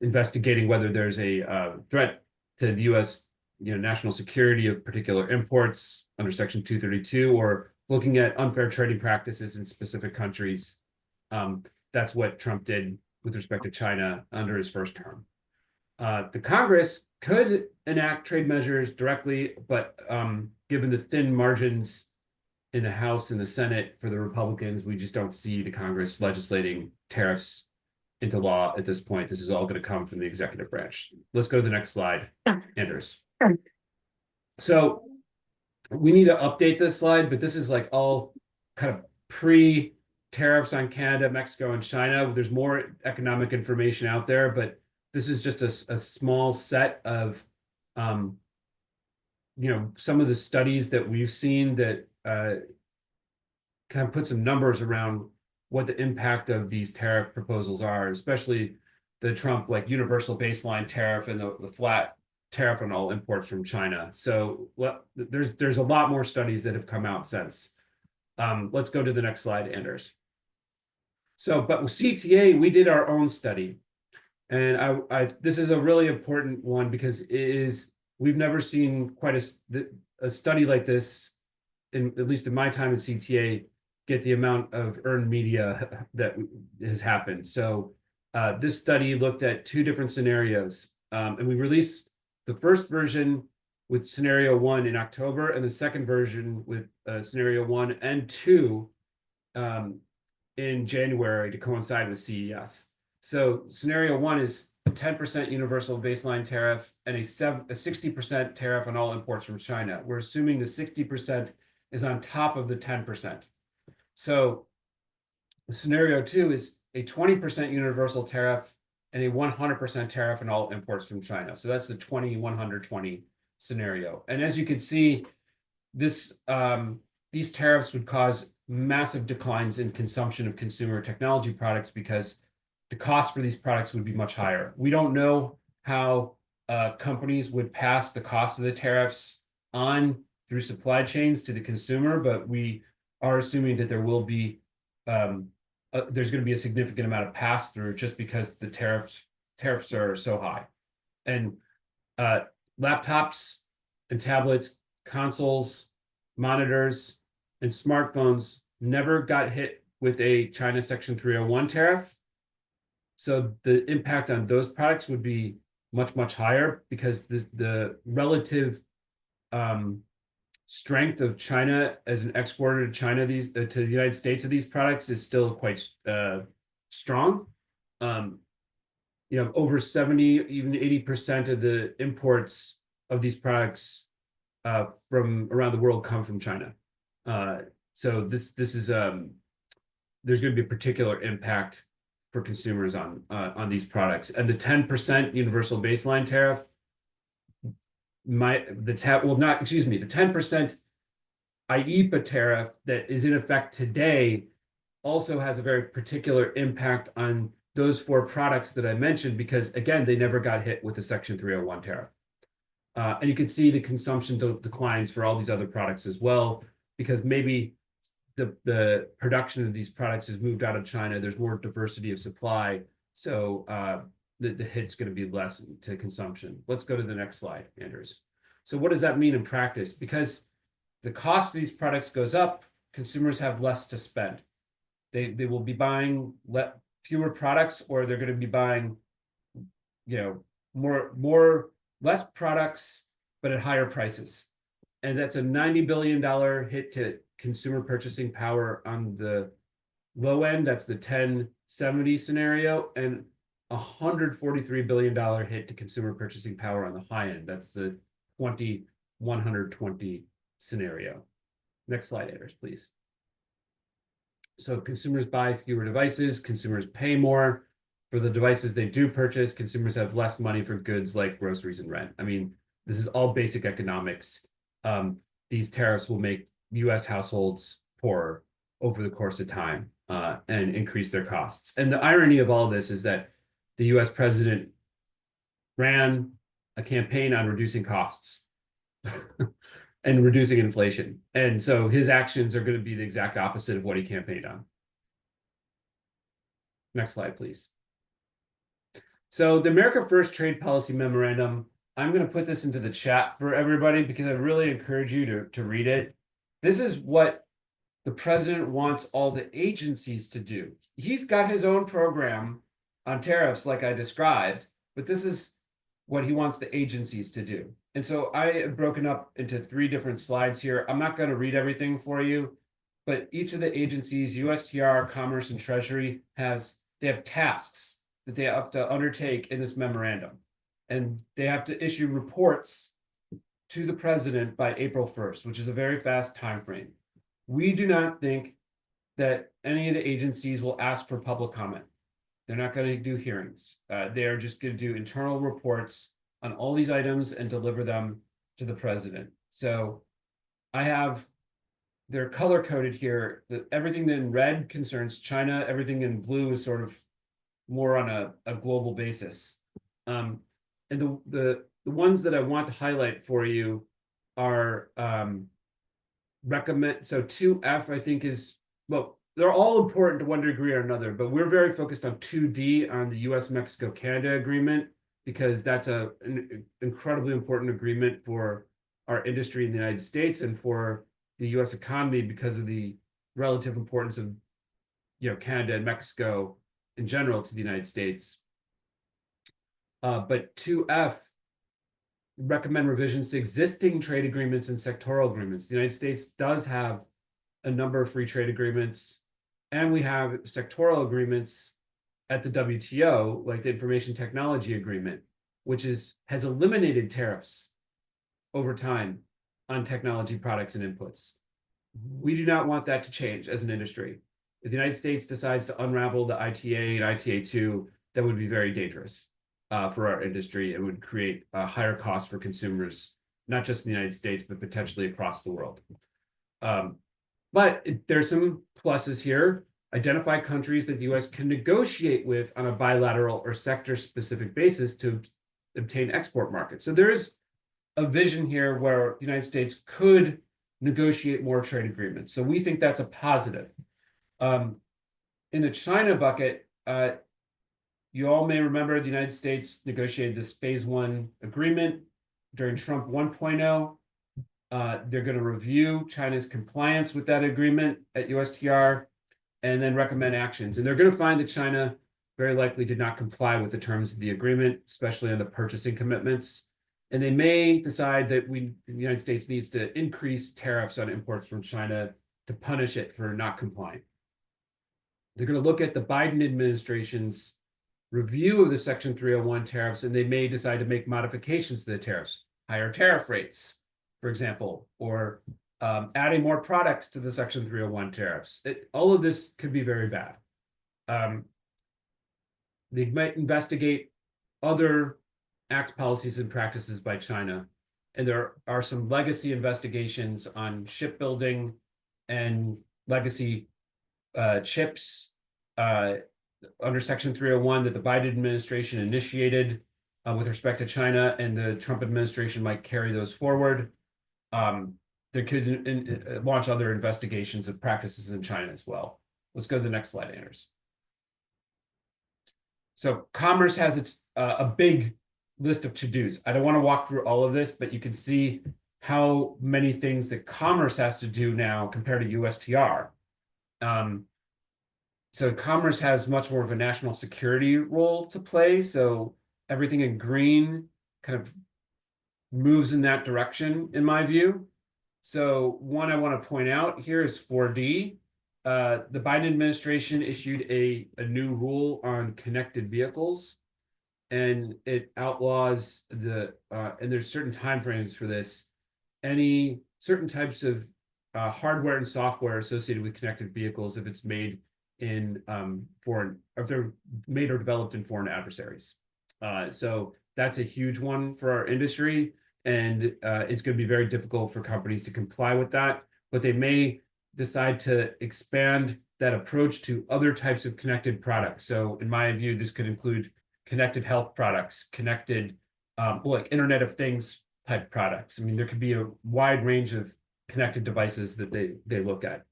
investigating whether there's a threat to the U.S. National security of particular imports under Section 232, or looking at unfair trading practices in specific countries. That's what Trump did with respect to China under his first term. The Congress could enact trade measures directly, but given the thin margins in the House and the Senate for the Republicans, we just don't see the Congress legislating tariffs into law at this point. This is all going to come from the executive branch. Let's go to the next slide, Anders. So we need to update this slide, but this is like all kind of pre-tariffs on Canada, Mexico, and China. There's more economic information out there, but this is just a small set of, some of the studies that we've seen that kind of put some numbers around what the impact of these tariff proposals are, especially the Trump universal baseline tariff and the flat tariff on all imports from China. So there's a lot more studies that have come out since. Let's go to the next slide, Anders. So, but with CTA, we did our own study. And this is a really important one because we've never seen quite a study like this, at least in my time at CTA, get the amount of earned media that has happened. So this study looked at two different scenarios, and we released the first version with scenario 1 in October, and the second version with scenario 1 and 2 in January to coincide with CES. So scenario 1 is a 10% universal baseline tariff and a 60% tariff on all imports from China. We're assuming the 60% is on top of the 10%. So scenario 2 is a 20% universal tariff and a 100% tariff on all imports from China. So that's the 20-100-20 scenario. And as you can see, these tariffs would cause massive declines in consumption of consumer technology products because the cost for these products would be much higher. We don't know how companies would pass the cost of the tariffs on through supply chains to the consumer, but we are assuming that there will be there's going to be a significant amount of pass through just because the tariffs are so high. And laptops and tablets, consoles, monitors, and smartphones never got hit with a China Section 301 tariff. So the impact on those products would be much, much higher because the relative strength of China as an exporter to China, to the United States of these products is still quite strong. Over 70, even 80% of the imports of these products from around the world come from China. So this is there's going to be a particular impact for consumers on these products, and the 10% universal baseline tariff. The 10% IEEPA tariff that is in effect today also has a very particular impact on those 4 products that I mentioned because, again, they never got hit with the Section 301 tariff. And you can see the consumption declines for all these other products as well because maybe the production of these products has moved out of China. There's more diversity of supply, so the hit's going to be less to consumption. Let's go to the next slide, Anders. So what does that mean in practice? Because the cost of these products goes up, consumers have less to spend. They will be buying fewer products, or they're going to be buying, less products, but at higher prices. And that's a $90 billion hit to consumer purchasing power on the low end. That's the 1070 scenario, and $143 billion hit to consumer purchasing power on the high end. That's the 120 scenario. Next slide, Anders, please. So consumers buy fewer devices, consumers pay more for the devices they do purchase, consumers have less money for goods like groceries and rent. I mean, this is all basic economics. These tariffs will make US households poorer over the course of time and increase their costs. And the irony of all this is that the US president ran a campaign on reducing costs and reducing inflation. And so his actions are going to be the exact opposite of what he campaigned on. Next slide, please. So the America First Trade Policy Memorandum, I'm going to put this into the chat for everybody because I really encourage you to read it. This is what the president wants all the agencies to do. He's got his own program on tariffs like I described, but this is what he wants the agencies to do. And so I have broken up into 3 different slides here. I'm not going to read everything for you, but each of the agencies, USTR, Commerce, and Treasury, they have tasks that they have to undertake in this memorandum. And they have to issue reports to the president by April 1st, which is a very fast time frame. We do not think that any of the agencies will ask for public comment. They're not going to do hearings. They are just going to do internal reports on all these items and deliver them to the president. So they're color coded here. Everything in red concerns China. Everything in blue is sort of more on a global basis. And the ones that I want to highlight for you are recommend. So 2F, I think well, they're all important to one degree or another, but we're very focused on 2D on the US-Mexico-Canada agreement, because that's an incredibly important agreement for our industry in the United States and for the US economy because of the relative importance of Canada and Mexico in general to the United States. But 2F recommend revisions to existing trade agreements and sectoral agreements. The United States does have a number of free trade agreements, and we have sectoral agreements at the WTO, like the Information Technology Agreement, which has eliminated tariffs over time on technology products and inputs. We do not want that to change as an industry. If the United States decides to unravel the ITA and ITA2, that would be very dangerous for our industry. It would create a higher cost for consumers, not just in the United States, but potentially across the world. But there's some pluses here. Identify countries that the U.S. can negotiate with on a bilateral or sector-specific basis to obtain export markets. So there is a vision here where the United States could negotiate more trade agreements. So we think that's a positive. In the China bucket, you all may remember the United States negotiated this phase 1 agreement during Trump 1.0. They're going to review China's compliance with that agreement at USTR and then recommend actions. And they're going to find that China very likely did not comply with the terms of the agreement, especially on the purchasing commitments. And they may decide that the United States needs to increase tariffs on imports from China to punish it for not complying. They're going to look at the Biden administration's review of the Section 301 tariffs, and they may decide to make modifications to the tariffs, higher tariff rates, for example, or adding more products to the Section 301 tariffs. All of this could be very bad. They might investigate other acts, policies, and practices by China. And there are some legacy investigations on shipbuilding and legacy chips under Section 301 that the Biden administration initiated with respect to China, and the Trump administration might carry those forward. They could launch other investigations of practices in China as well. Let's go to the next slide, Anders. So Commerce has a big list of to-dos. I don't want to walk through all of this, but you can see how many things that Commerce has to do now compared to USTR. So Commerce has much more of a national security role to play. So everything in green kind of moves in that direction, in my view. So one I want to point out here is 4D. The Biden administration issued a new rule on connected vehicles. and it outlaws and there's certain timeframes for this, any certain types of hardware and software associated with connected vehicles if it's made in if they're made or developed in foreign adversaries. So that's a huge one for our industry, and it's going to be very difficult for companies to comply with that, but they may decide to expand that approach to other types of connected products. So in my view, this could include connected health products, connected like Internet of Things type products. I mean, there could be a wide range of connected devices that they look at.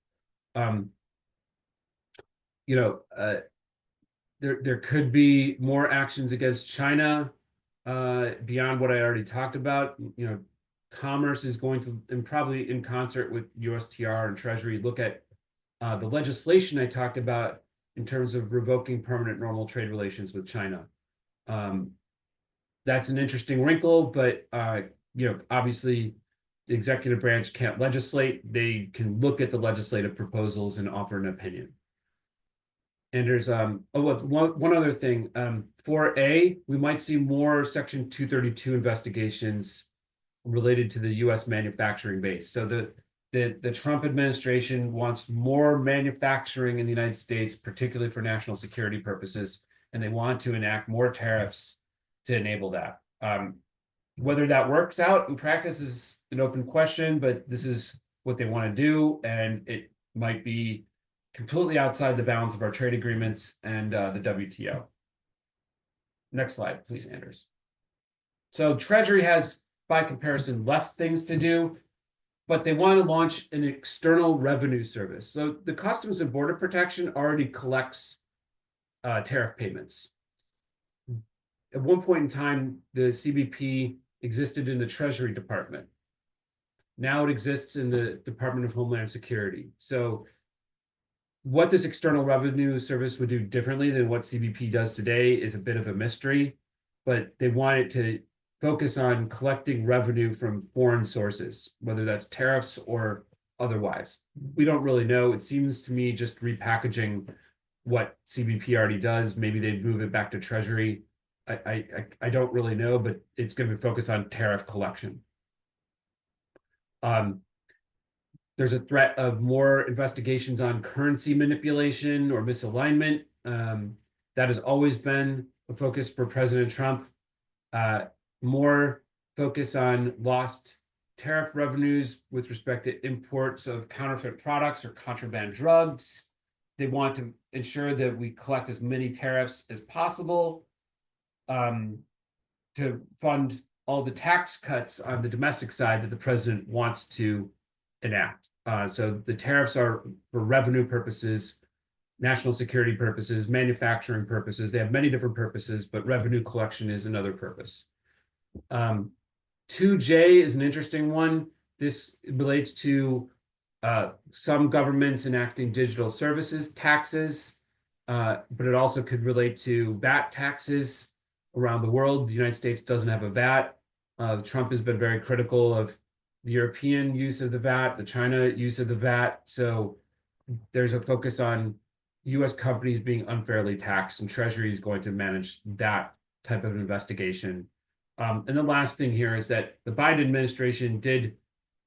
There could be more actions against China beyond what I already talked about. Commerce is going to, and probably in concert with USTR and Treasury, look at the legislation I talked about in terms of revoking permanent normal trade relations with China. That's an interesting wrinkle, but obviously the executive branch can't legislate. They can look at the legislative proposals and offer an opinion. And there's one other thing. 4A, we might see more Section 232 investigations related to the U.S. manufacturing base. So the Trump administration wants more manufacturing in the United States, particularly for national security purposes, and they want to enact more tariffs to enable that. Whether that works out in practice is an open question, but this is what they want to do, and it might be completely outside the bounds of our trade agreements and the WTO. Next slide, please, Anders. So Treasury has, by comparison, less things to do, but they want to launch an external revenue service. So the Customs and Border Protection already collects tariff payments. At one point in time, the CBP existed in the Treasury Department. Now it exists in the Department of Homeland Security. So what this external revenue service would do differently than what CBP does today is a bit of a mystery, but they want it to focus on collecting revenue from foreign sources, whether that's tariffs or otherwise. We don't really know. It seems to me just repackaging what CBP already does. Maybe they'd move it back to Treasury. I don't really know, but it's going to be focused on tariff collection. There's a threat of more investigations on currency manipulation or misalignment. That has always been a focus for President Trump. More focus on lost tariff revenues with respect to imports of counterfeit products or contraband drugs. They want to ensure that we collect as many tariffs as possible to fund all the tax cuts on the domestic side that the president wants to enact. So the tariffs are for revenue purposes, national security purposes, manufacturing purposes. They have many different purposes, but revenue collection is another purpose. 2J is an interesting one. This relates to some governments enacting digital services taxes, but it also could relate to VAT taxes around the world. The United States doesn't have a VAT. Trump has been very critical of the European use of the VAT, the China use of the VAT. So there's a focus on U.S. companies being unfairly taxed, and Treasury is going to manage that type of investigation. And the last thing here is that the Biden administration did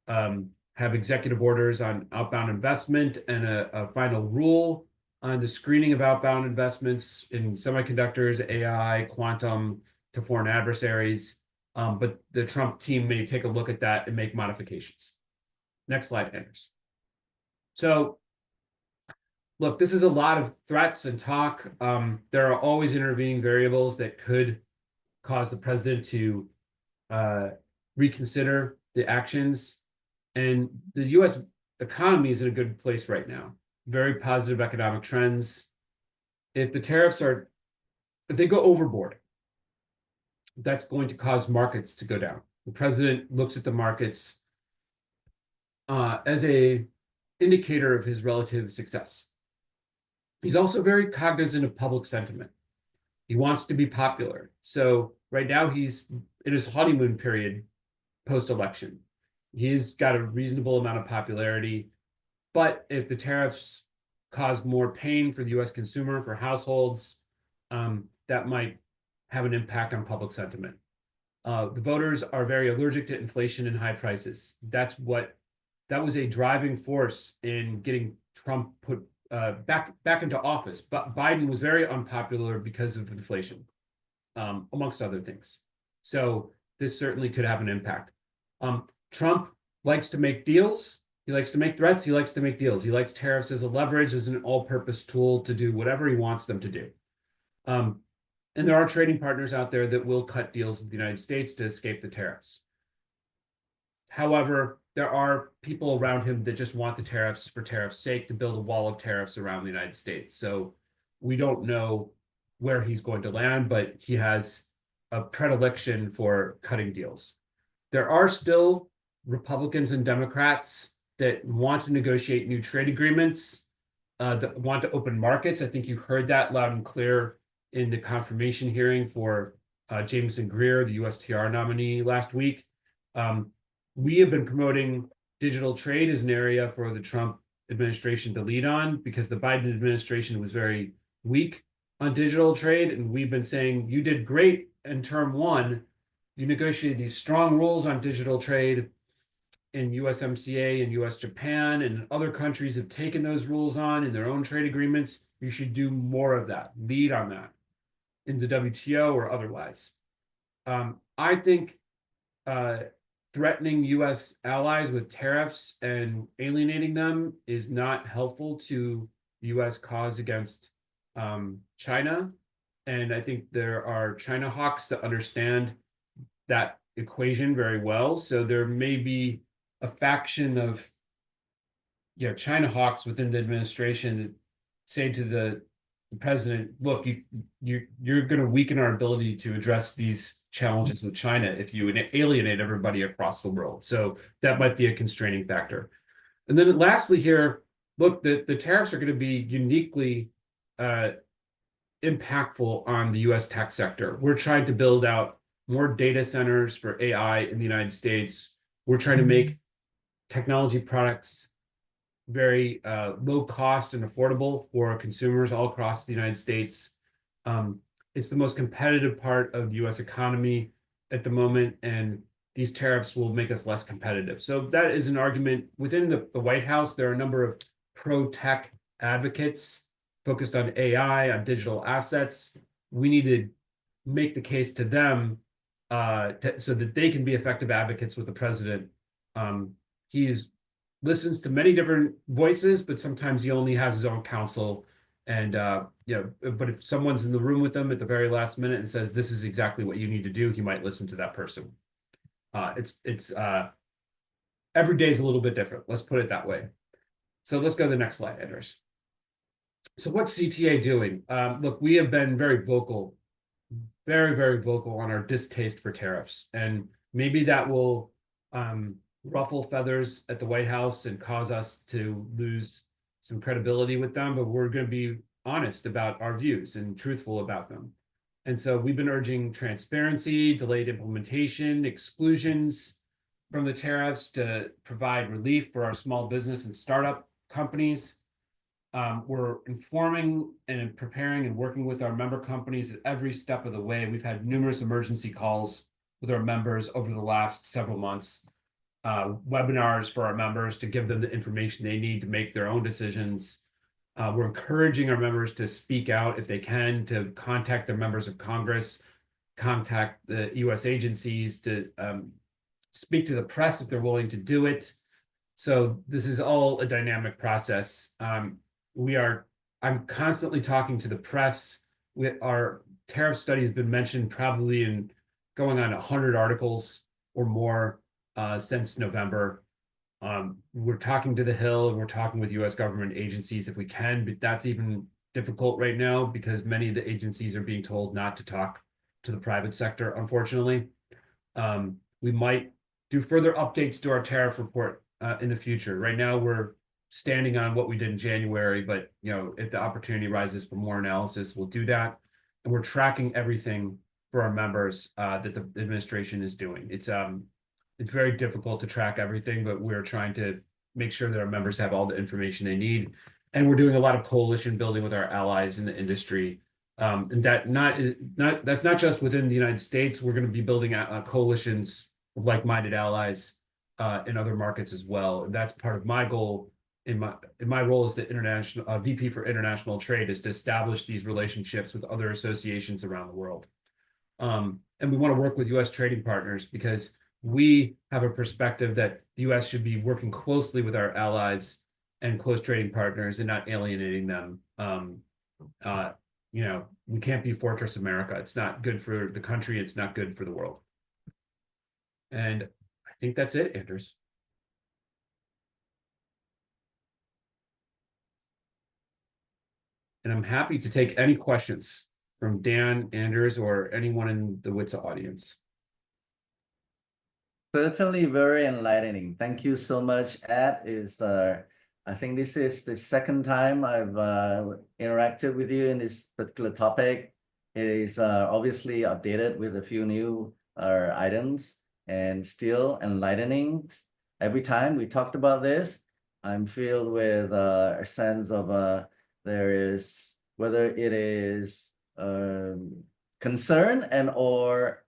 have executive orders on outbound investment and a final rule on the screening of outbound investments in semiconductors, AI, quantum to foreign adversaries. But the Trump team may take a look at that and make modifications. Next slide, Anders. So, look, this is a lot of threats and talk. There are always intervening variables that could cause the president to reconsider the actions. And the U.S. economy is in a good place right now. Very positive economic trends. If the tariffs if they go overboard, that's going to cause markets to go down. The president looks at the markets as an indicator of his relative success. He's also very cognizant of public sentiment. He wants to be popular. So right now he's in his honeymoon period post-election. He's got a reasonable amount of popularity. But if the tariffs cause more pain for the U.S. consumer, for households, that might have an impact on public sentiment. The voters are very allergic to inflation and high prices. That was a driving force in getting Trump put back into office. But Biden was very unpopular because of inflation, amongst other things. So this certainly could have an impact. Trump likes to make deals. He likes to make threats. He likes to make deals. He likes tariffs as a leverage, as an all-purpose tool to do whatever he wants them to do. And there are trading partners out there that will cut deals with the United States to escape the tariffs. However, there are people around him that just want the tariffs for tariffs' sake, to build a wall of tariffs around the United States. So we don't know where he's going to land, but he has a predilection for cutting deals. There are still Republicans and Democrats that want to negotiate new trade agreements, that want to open markets. I think you heard that loud and clear in the confirmation hearing for Jameson Greer, the USTR nominee last week. We have been promoting digital trade as an area for the Trump administration to lead on, because the Biden administration was very weak on digital trade. And we've been saying, you did great in term one. You negotiated these strong rules on digital trade in USMCA and US Japan, and other countries have taken those rules on in their own trade agreements. You should do more of that, lead on that in the WTO or otherwise. I think threatening US allies with tariffs and alienating them is not helpful to the US cause against China. And I think there are China hawks that understand that equation very well. So there may be a faction of China hawks within the administration that say to the president, look, you're going to weaken our ability to address these challenges with China if you alienate everybody across the world. So that might be a constraining factor. And then lastly here, look, the tariffs are going to be uniquely impactful on the US tech sector. We're trying to build out more data centers for AI in the United States. We're trying to make technology products very low cost and affordable for consumers all across the United States. It's the most competitive part of the US economy at the moment, and these tariffs will make us less competitive. So that is an argument. Within the White House, there are a number of pro-tech advocates focused on AI, on digital assets. We need to make the case to them so that they can be effective advocates with the president. He listens to many different voices, but sometimes he only has his own counsel. And but if someone's in the room with him at the very last minute and says, this is exactly what you need to do, he might listen to that person. It's every day is a little bit different. Let's put it that way. So let's go to the next slide, Anders. So what's CTA doing? Look, we have been very vocal, very, very vocal on our distaste for tariffs. And maybe that will ruffle feathers at the White House and cause us to lose some credibility with them, but we're going to be honest about our views and truthful about them. And so we've been urging transparency, delayed implementation, exclusions from the tariffs to provide relief for our small business and startup companies. We're informing and preparing and working with our member companies at every step of the way. We've had numerous emergency calls with our members over the last several months, webinars for our members to give them the information they need to make their own decisions. We're encouraging our members to speak out if they can, to contact their members of Congress, contact the US agencies, to speak to the press if they're willing to do it. So this is all a dynamic process. I'm constantly talking to the press. Our tariff study has been mentioned probably in going on 100 articles or more since November. We're talking to the Hill and we're talking with US government agencies if we can, but that's even difficult right now because many of the agencies are being told not to talk to the private sector, unfortunately. We might do further updates to our tariff report in the future. Right now, we're standing on what we did in January, but if the opportunity rises for more analysis, we'll do that. And we're tracking everything for our members that the administration is doing. It's very difficult to track everything, but we're trying to make sure that our members have all the information they need. And we're doing a lot of coalition building with our allies in the industry And that's not just within the United States. We're going to be building coalitions of like-minded allies in other markets as well. And that's part of my goal in my role as the international VP for international trade, is to establish these relationships with other associations around the world. And we want to work with U.S. trading partners because we have a perspective that the U.S. should be working closely with our allies and close trading partners and not alienating them. We can't be Fortress America. It's not good for the country. It's not good for the world. And I think that's it, Anders. And I'm happy to take any questions from Dan, Anders, or anyone in the WITSA audience. Certainly very enlightening. Thank you so much, Ed. I think this is the second time I've interacted with you in this particular topic. It is obviously updated with a few new items and still enlightening. Every time we talked about this, I'm filled with a sense of there is, whether it is concern and or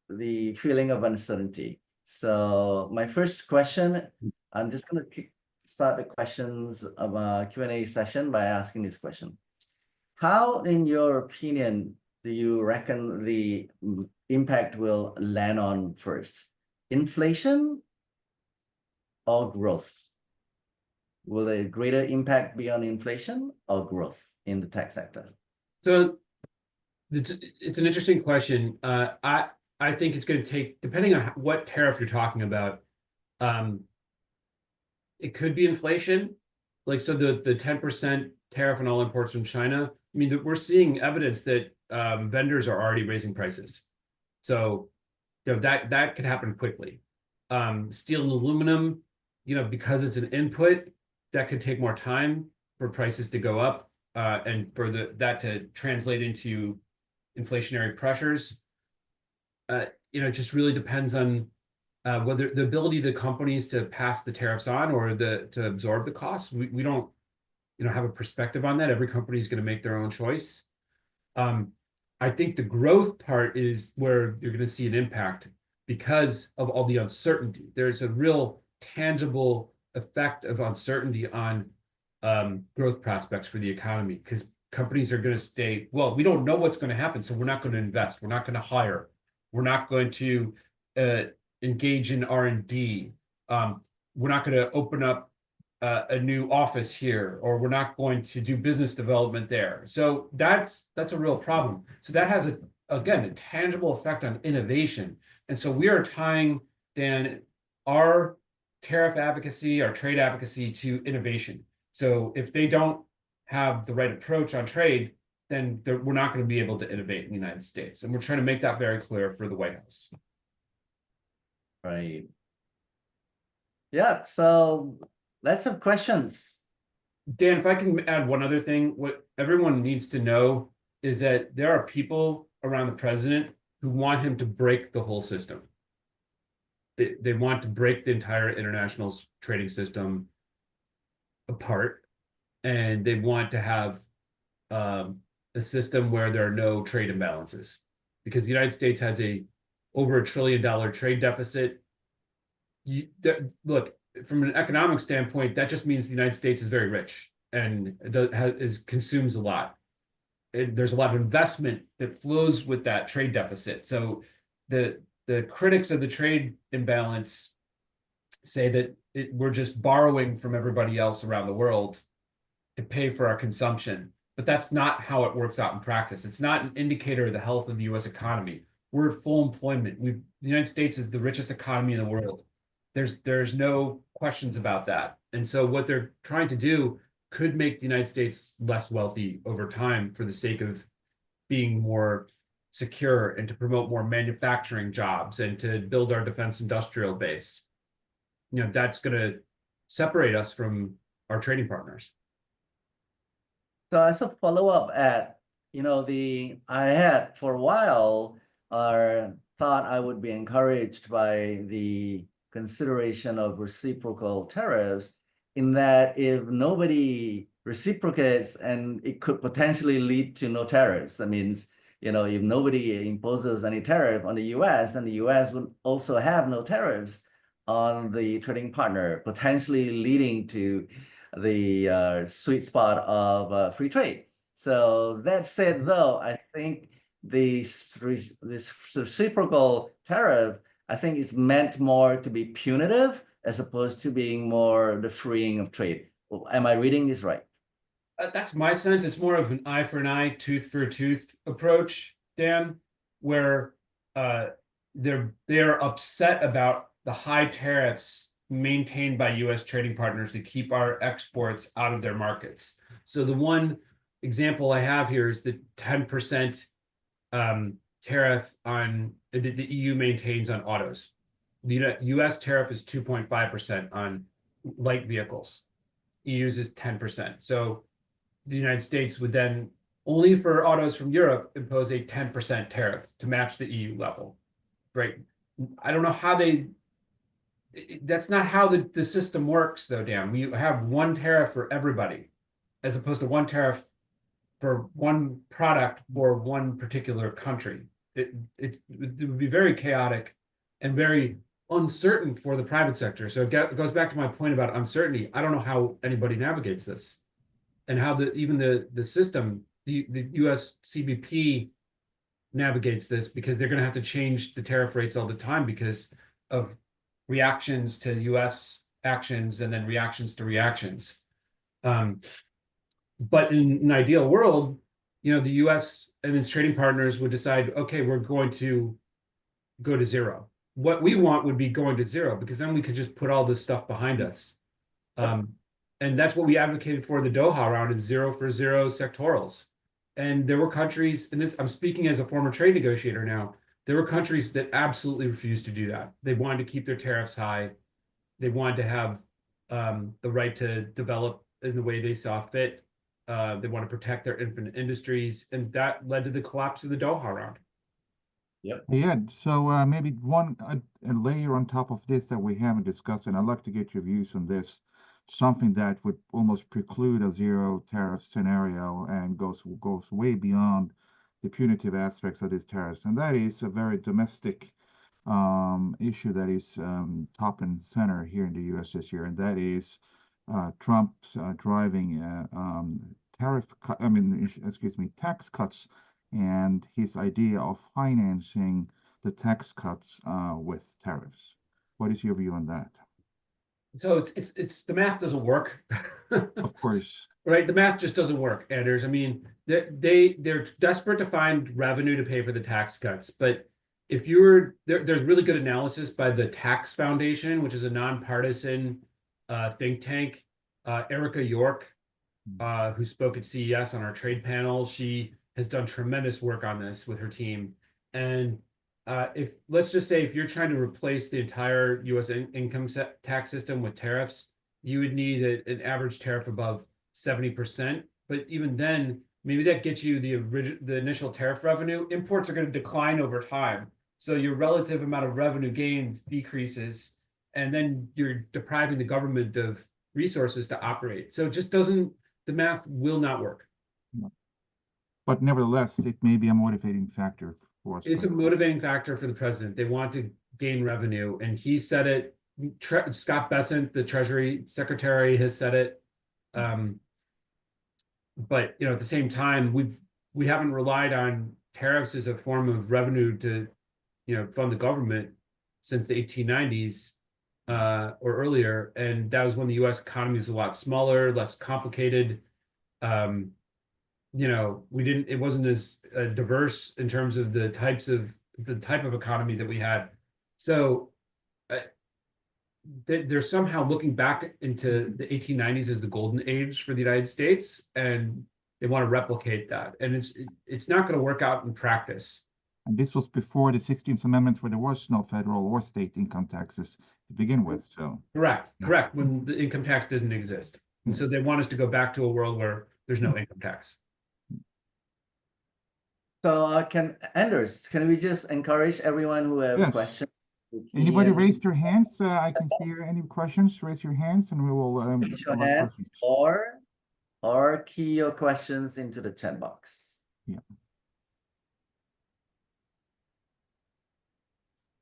the feeling of uncertainty. So my first question, I'm just going to start the questions of a Q&A session by asking this question. How, in your opinion, do you reckon the impact will land on first? Inflation or growth? Will a greater impact be on inflation or growth in the tech sector? So it's an interesting question. I think it's going to take, depending on what tariff you're talking about, it could be inflation. Like, so the 10% tariff on all imports from China, I mean, we're seeing evidence that vendors are already raising prices. So that could happen quickly. Steel and aluminum, because it's an input, that could take more time for prices to go up and for that to translate into inflationary pressures. It just really depends on whether the ability of the companies to pass the tariffs on or to absorb the costs. We don't have a perspective on that. Every company is going to make their own choice. I think the growth part is where you're going to see an impact because of all the uncertainty. There's a real tangible effect of uncertainty on growth prospects for the economy, because companies are going to stay, well, we don't know what's going to happen, so we're not going to invest. We're not going to hire. We're not going to engage in R&D. We're not going to open up a new office here, or we're not going to do business development there. So that's a real problem. So that has again a tangible effect on innovation. And so we are tying, Dan, our tariff advocacy, our trade advocacy to innovation. So if they don't have the right approach on trade, then we're not going to be able to innovate in the United States. And we're trying to make that very clear for the White House. Right. Yeah, so let's have questions. Dan, if I can add one other thing, what everyone needs to know is that there are people around the president who want him to break the whole system. They want to break the entire international trading system apart, and they want to have a system where there are no trade imbalances, because the United States has over $1 trillion trade deficit. Look, from an economic standpoint, that just means the United States is very rich and consumes a lot. There's a lot of investment that flows with that trade deficit. So the critics of the trade imbalance say that we're just borrowing from everybody else around the world to pay for our consumption. But that's not how it works out in practice. It's not an indicator of the health of the U.S. economy. We're at full employment. The United States is the richest economy in the world. There's no questions about that. And so what they're trying to do could make the United States less wealthy over time for the sake of being more secure and to promote more manufacturing jobs and to build our defense industrial base. That's going to separate us from our trading partners. So as a follow-up, I had for a while thought I would be encouraged by the consideration of reciprocal tariffs, in that if nobody reciprocates, and it could potentially lead to no tariffs. That means, if nobody imposes any tariff on the US, then the US would also have no tariffs on the trading partner, potentially leading to the sweet spot of free trade. So that said, though, I think this reciprocal tariff, I think, is meant more to be punitive as opposed to being more the freeing of trade. Am I reading this right? That's my sense. It's more of an eye for an eye, tooth for a tooth approach, Dan, where they're upset about the high tariffs maintained by U.S. trading partners to keep our exports out of their markets. So the one example I have here is the 10% tariff on the EU maintains on autos. The U.S. tariff is 2.5% on light vehicles. EU's is 10%. So the United States would then, only for autos from Europe, impose a 10% tariff to match the EU level, right? I don't know how that's not how the system works, though, Dan. We have one tariff for everybody, as opposed to one tariff for one product for one particular country. It would be very chaotic and very uncertain for the private sector. So it goes back to my point about uncertainty. I don't know how anybody navigates this, and how even the system, the US CBP navigates this, because they're going to have to change the tariff rates all the time because of reactions to US actions and then reactions to reactions. But in an ideal world, the US and its trading partners would decide, okay, we're going to go to zero. What we want would be going to zero, because then we could just put all this stuff behind us. And that's what we advocated for the Doha round, is 0 for 0 sectorals. And there were countries, and this, I'm speaking as a former trade negotiator now, there were countries that absolutely refused to do that. They wanted to keep their tariffs high. They wanted to have the right to develop in the way they saw fit. They want to protect their infant industries, and that led to the collapse of the Doha round. Yep. Yeah, so maybe one a layer on top of this that we haven't discussed, and I'd like to get your views on this, something that would almost preclude a zero tariff scenario and goes way beyond the punitive aspects of these tariffs, and that is a very domestic issue that is top and center here in the U.S. this year, and that is Trump's driving tax cuts, and his idea of financing the tax cuts with tariffs. What is your view on that? So it's the math doesn't work. Of course. Right, the math just doesn't work, Anders. I mean, they're desperate to find revenue to pay for the tax cuts, but if there's really good analysis by the Tax Foundation, which is a nonpartisan think tank. Erica York, who spoke at CES on our trade panel, she has done tremendous work on this with her team. And let's just say, if you're trying to replace the entire U.S. income tax system with tariffs, you would need an average tariff above 70%. But even then, maybe that gets you the initial tariff revenue. Imports are going to decline over time, so your relative amount of revenue gained decreases, and then you're depriving the government of resources to operate. So it just doesn't. The math will not work. But nevertheless, it may be a motivating factor for us. It's a motivating factor for the president. They want to gain revenue, and he said it. Scott Bessent, the Treasury Secretary, has said it. But at the same time, we haven't relied on tariffs as a form of revenue to fund the government since the 1890s or earlier, and that was when the U.S. economy was a lot smaller, less complicated. It wasn't as diverse in terms of the type of economy that we had. So they're somehow looking back into the 1890s as the golden age for the United States, and they want to replicate that. And it's not going to work out in practice. And this was before the 16th Amendment, where there was no federal or state income taxes to begin with. So correct, when the income tax doesn't exist. And so they want us to go back to a world where there's no income tax. So Anders, can we just encourage everyone who have questions? Anybody raise their hands? I can see any questions. Raise your hands, and we will. Raise your hands, or or key your questions into the chat box. Yeah.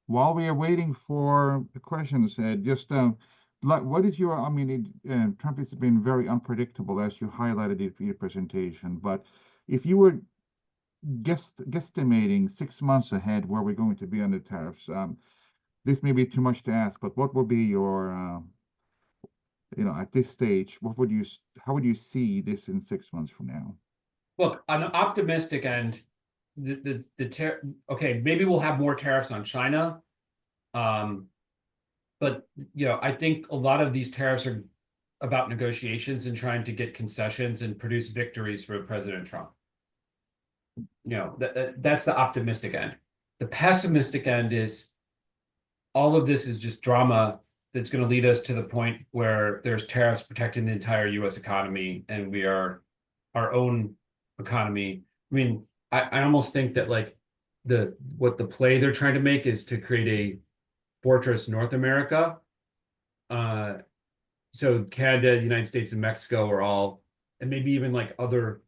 While we are waiting for the questions, just like, what is your, I mean, Trump has been very unpredictable, as you highlighted in your presentation, but if you were guesstimating 6 months ahead where we're going to be on the tariffs, this may be too much to ask, but what will be your, at this stage, how would you see this in 6 months from now? Look, on the optimistic end, okay, maybe we'll have more tariffs on China. But I think a lot of these tariffs are about negotiations and trying to get concessions and produce victories for President Trump. That's the optimistic end. The pessimistic end is all of this is just drama that's going to lead us to the point where there's tariffs protecting the entire US economy and we are our own economy. I mean, I almost think that like what the play they're trying to make is to create a fortress North America. So Canada, the United States, and Mexico are all, and maybe even like other,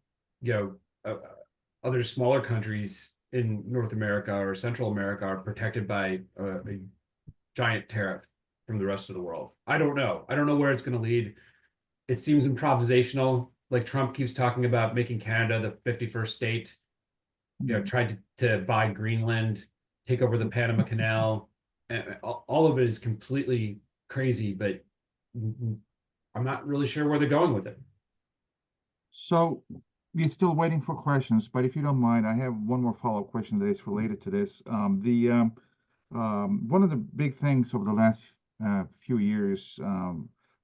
other smaller countries in North America or Central America are protected by a giant tariff from the rest of the world. I don't know. I don't know where it's going to lead. It seems improvisational. Like Trump keeps talking about making Canada the 51st state, tried to buy Greenland, take over the Panama Canal. And all of it is completely crazy, but I'm not really sure where they're going with it. So we're still waiting for questions, but if you don't mind, I have one more follow-up question that is related to this. One of the big things over the last few years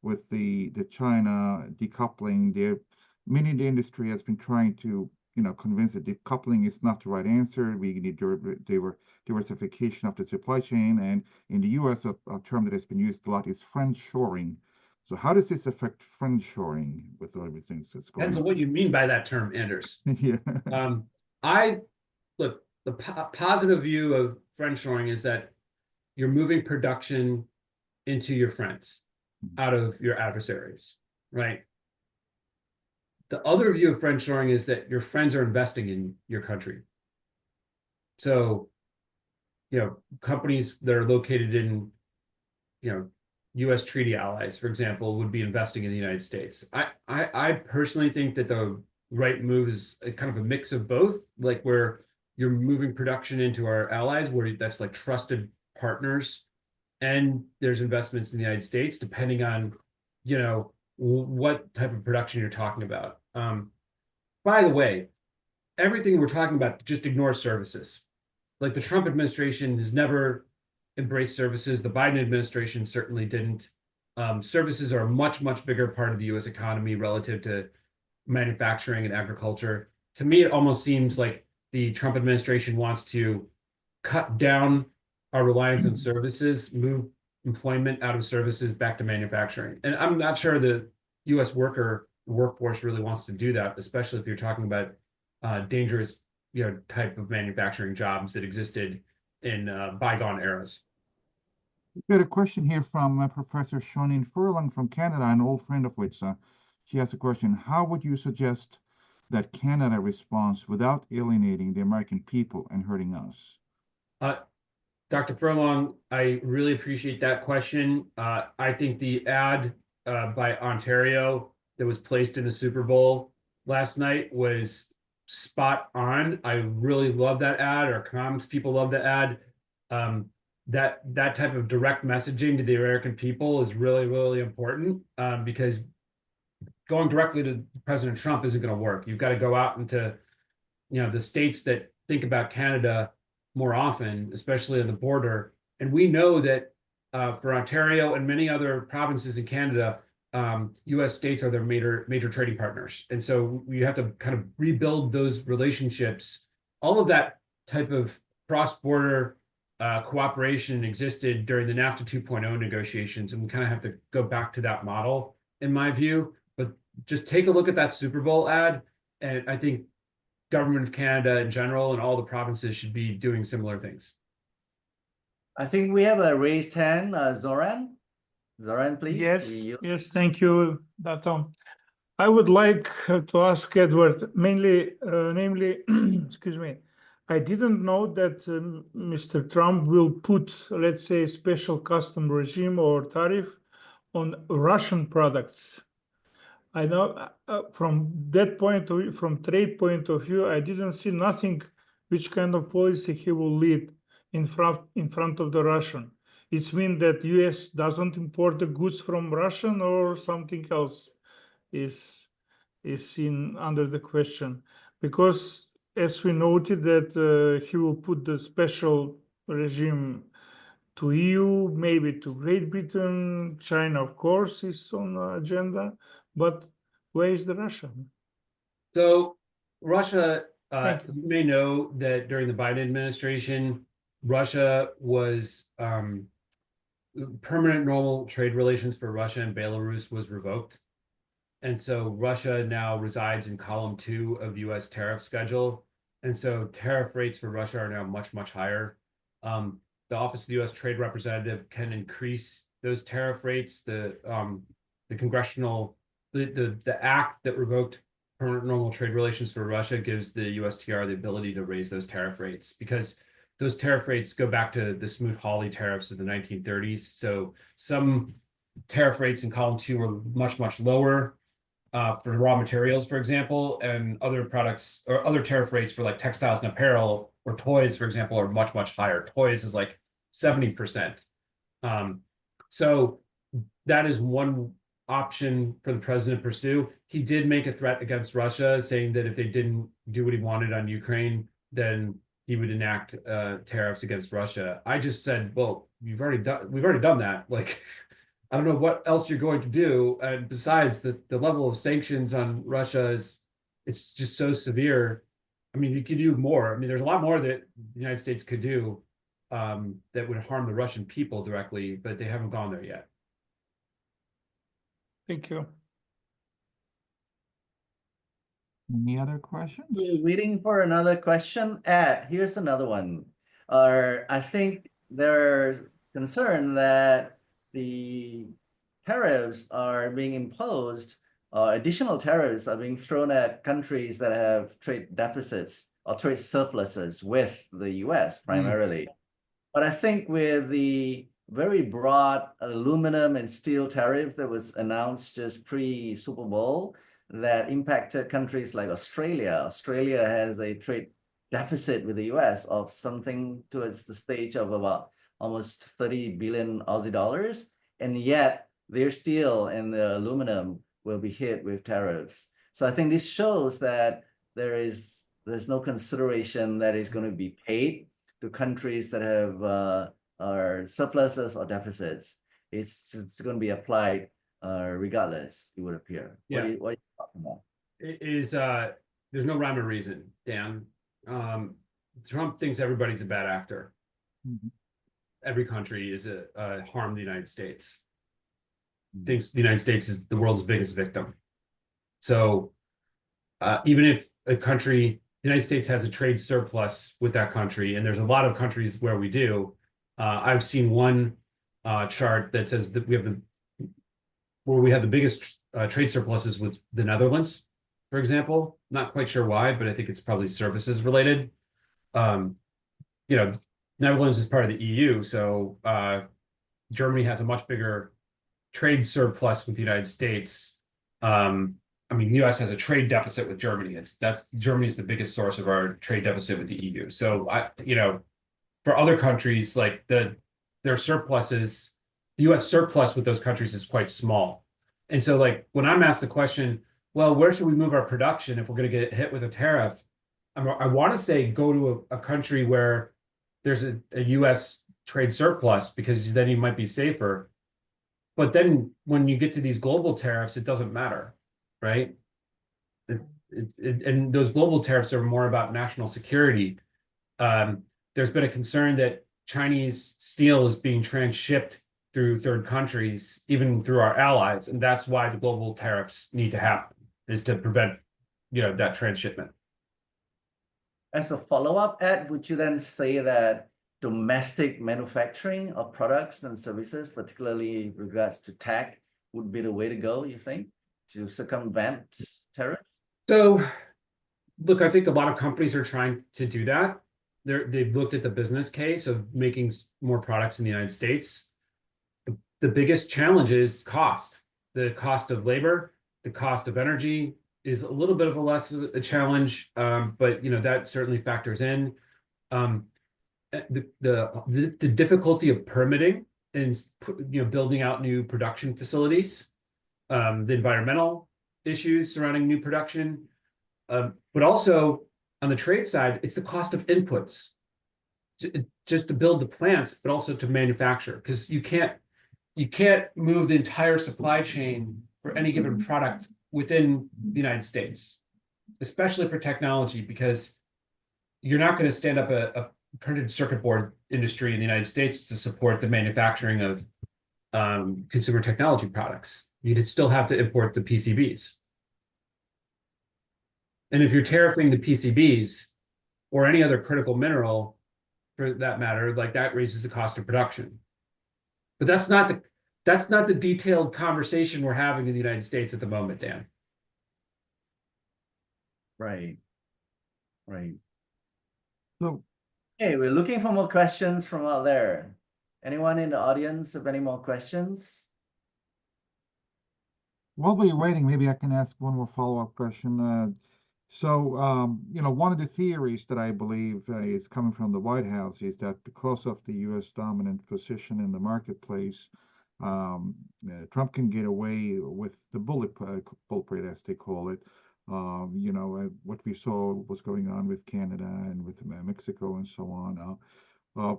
with the China decoupling, many in the industry has been trying to convince that decoupling is not the right answer. We need diversification of the supply chain, and in the U.S., a term that has been used a lot is friendshoring. So how does this affect friendshoring with everything that's going on? Depends on what you mean by that term, Anders. Yeah. Look, the positive view of friendshoring is that you're moving production into your friends, out of your adversaries, right? The other view of friendshoring is that your friends are investing in your country. So, companies that are located in, U.S. treaty allies, for example, would be investing in the United States. I personally think that the right move is kind of a mix of both, like where you're moving production into our allies, where that's like trusted partners, and there's investments in the United States, depending on, what type of production you're talking about. By the way, everything we're talking about just ignores services. Like the Trump administration has never embraced services. The Biden administration certainly didn't. Services are a much, much bigger part of the US economy relative to manufacturing and agriculture. To me, it almost seems like the Trump administration wants to cut down our reliance on services, move employment out of services back to manufacturing. And I'm not sure the US workforce really wants to do that, especially if you're talking about dangerous, type of manufacturing jobs that existed in bygone eras. We got a question here from Professor Shonin Furlong from Canada, an old friend of WITSA. She has a question: how would you suggest that Canada responds without alienating the American people and hurting us? Dr. Furlong, I really appreciate that question. I think the ad by Ontario that was placed in the Super Bowl last night was spot on. I really love that ad. Our comms people love the ad. That type of direct messaging to the American people is really, really important because going directly to President Trump isn't going to work. You've got to go out into, the states that think about Canada more often, especially on the border. And we know that for Ontario and many other provinces in Canada, U.S. states are their major trading partners. And so you have to kind of rebuild those relationships. All of that type of cross-border cooperation existed during the NAFTA 2.0 negotiations, and we kind of have to go back to that model, in my view. But just take a look at that Super Bowl ad, and I think government of Canada in general and all the provinces should be doing similar things. I think we have a raised hand, Zoran. Zoran, please. Yes, yes, thank you, Datom. I would like to ask Edward, namely, excuse me, I didn't know that Mr. Trump will put, let's say, a special custom regime or tariff on Russian products. I know from that point of view, from trade point of view, I didn't see nothing which kind of policy he will lead in front of the Russian. It means that US doesn't import the goods from Russian or something else is seen under the question, because as we noted that he will put the special regime to EU, maybe to Great Britain, China, of course, is on the agenda, but where is the Russia? So Russia, Thank you. you may know that during the Biden administration, Russia was permanent normal trade relations for Russia and Belarus was revoked. And so Russia now resides in column 2 of the US tariff schedule. And so tariff rates for Russia are now much, much higher. The Office of the US Trade Representative can increase those tariff rates. The congressional, the act that revoked permanent normal trade relations for Russia gives the USTR the ability to raise those tariff rates, because those tariff rates go back to the Smoot-Hawley tariffs of the 1930s. So some tariff rates in column 2 are much, much lower for raw materials, for example, and other products or other tariff rates for like textiles and apparel or toys, for example, are much, much higher. Toys is like 70%. So that is one option for the president to pursue. He did make a threat against Russia, saying that if they didn't do what he wanted on Ukraine, then he would enact tariffs against Russia. I just said, well, we've already done that. Like, I don't know what else you're going to do. And besides, the level of sanctions on Russia it's just so severe. I mean, you could do more. I mean, there's a lot more that the United States could do that would harm the Russian people directly, but they haven't gone there yet. Thank you. Any other questions? So waiting for another question. Here's another one. I think they're concerned that the tariffs are being imposed, additional tariffs are being thrown at countries that have trade deficits or trade surpluses with the US primarily. But I think with the very broad aluminum and steel tariff that was announced just pre-Super Bowl that impacted countries like Australia. Australia has a trade deficit with the US of something towards the stage of about almost 30 billion Aussie dollars. And yet their steel and the aluminum will be hit with tariffs. So I think this shows that there's no consideration that is going to be paid to countries that have are surpluses or deficits. It's going to be applied regardless, it would appear. Yeah. What are you talking about? It is there's no rhyme or reason, Dan. Trump thinks everybody's a bad actor. Every country is harm the United States. Thinks the United States is the world's biggest victim. So even if a country, the United States has a trade surplus with that country, and there's a lot of countries where we do. I've seen one chart that says that we have the biggest trade surpluses with the Netherlands, for example. Not quite sure why, but I think it's probably services related. You know, Netherlands is part of the EU, so Germany has a much bigger trade surplus with the United States. I mean, the US has a trade deficit with Germany. Germany is the biggest source of our trade deficit with the EU. So for other countries, like their surpluses, the US surplus with those countries is quite small. And so like when I'm asked the question, well, where should we move our production if we're going to get hit with a tariff? I want to say go to a country where there's a US trade surplus, because then you might be safer. But then when you get to these global tariffs, it doesn't matter, right? And those global tariffs are more about national security. There's been a concern that Chinese steel is being transshipped through third countries, even through our allies, and that's why the global tariffs need to happen, is to prevent, that transshipment. As a follow-up, Ed, would you then say that domestic manufacturing of products and services, particularly in regards to tech, would be the way to go, you think? to circumvent tariffs? So, look, I think a lot of companies are trying to do that. They've looked at the business case of making more products in the United States. The biggest challenge is cost. The cost of labor, the cost of energy is a little bit of a challenge, but that certainly factors in. The difficulty of permitting and building out new production facilities, the environmental issues surrounding new production, but also on the trade side, it's the cost of inputs just to build the plants, but also to manufacture, because you can't move the entire supply chain for any given product within the United States, especially for technology, because you're not going to stand up a printed circuit board industry in the United States to support the manufacturing of consumer technology products. You'd still have to import the PCBs. And if you're tariffing the PCBs or any other critical mineral, for that matter, like that raises the cost of production. But that's not the detailed conversation we're having in the United States at the moment, Dan. Right. So, Hey, we're looking for more questions from out there. Anyone in the audience have any more questions? while we're waiting, maybe I can ask one more follow-up question. One of the theories that I believe is coming from the White House is that because of the U.S. dominant position in the marketplace, Trump can get away with the bullet rate, as they call it. What we saw was going on with Canada and with Mexico and so on.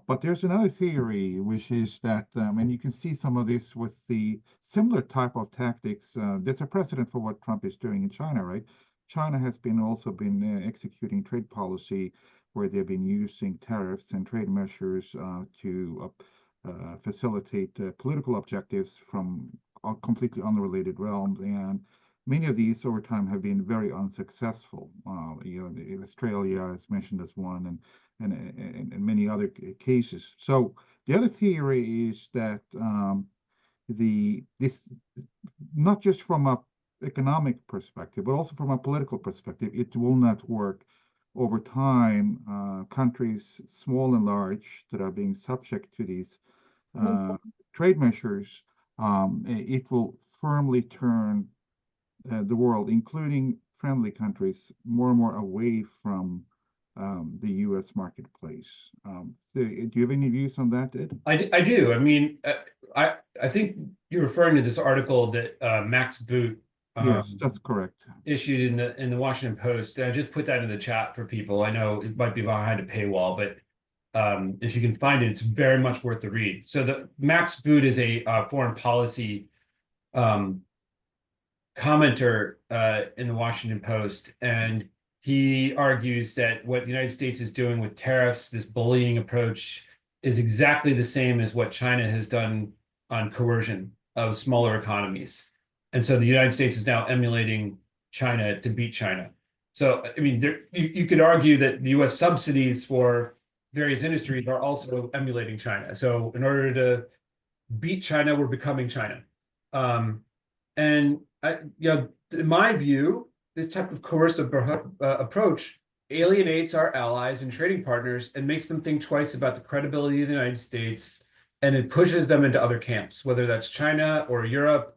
But there's another theory, which is that, and you can see some of this with the similar type of tactics. There's a precedent for what Trump is doing in China, right? China has also been executing trade policy where they've been using tariffs and trade measures to facilitate political objectives from completely unrelated realms. And many of these over time have been very unsuccessful. Australia is mentioned as one, and many other cases. So the other theory is that this, not just from a economic perspective, but also from a political perspective, it will not work over time. Countries, small and large, that are being subject to these trade measures, it will firmly turn the world, including friendly countries, more and more away from the U.S. marketplace. Do you have any views on that, Ed? I do. I mean, I think you're referring to this article that Max Boot Yes, that's correct. issued in the Washington Post. And I just put that in the chat for people. I know it might be behind a paywall, but if you can find it, it's very much worth the read. So the Max Boot is a foreign policy commenter in the Washington Post, and he argues that what the United States is doing with tariffs, this bullying approach, is exactly the same as what China has done on coercion of smaller economies. And so the United States is now emulating China to beat China. So, I mean, you could argue that the US subsidies for various industries are also emulating China. So in order to beat China, we're becoming China. In my view, this type of coercive approach alienates our allies and trading partners and makes them think twice about the credibility of the United States, and it pushes them into other camps, whether that's China or Europe.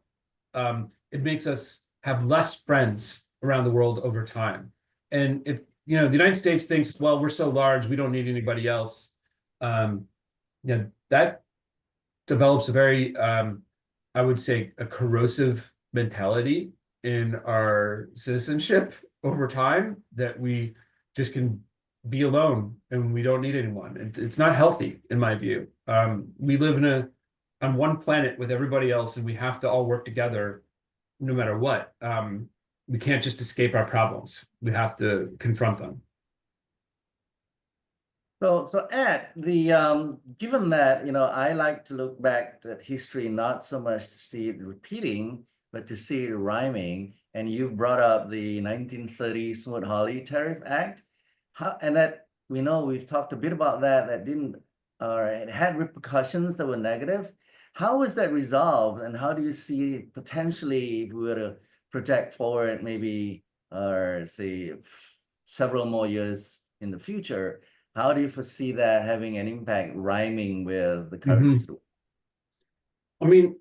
It makes us have less friends around the world over time. And if the United States thinks, well, we're so large, we don't need anybody else, that develops a very, I would say, a corrosive mentality in our citizenship over time, that we just can be alone and we don't need anyone. It's not healthy, in my view. We live on one planet with everybody else, and we have to all work together no matter what. We can't just escape our problems. We have to confront them. So Ed, given that, I like to look back at history, not so much to see it repeating, but to see it rhyming. And you brought up the 1930 Smoot-Hawley Tariff Act. And that we've talked a bit about that it had repercussions that were negative. How was that resolved, and how do you see potentially, if we were to project forward maybe, or say several more years in the future, how do you foresee that having an impact rhyming with the current situation? I mean,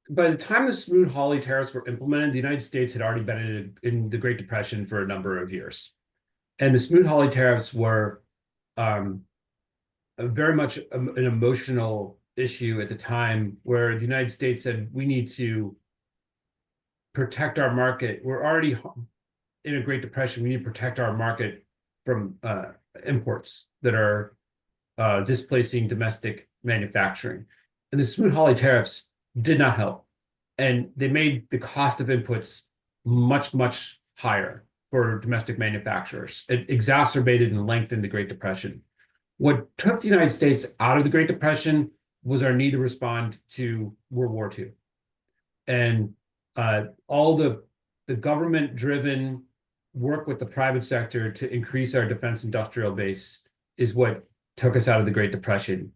by the time the Smoot-Hawley tariffs were implemented, the United States had already been in the Great Depression for a number of years. And the Smoot-Hawley tariffs were very much an emotional issue at the time, where the United States said, we need to protect our market. We're already in a Great Depression. We need to protect our market from imports that are displacing domestic manufacturing. And the Smoot-Hawley tariffs did not help. And they made the cost of inputs much, much higher for domestic manufacturers. It exacerbated and lengthened the Great Depression. What took the United States out of the Great Depression was our need to respond to World War II. And all the government-driven work with the private sector to increase our defense industrial base is what took us out of the Great Depression.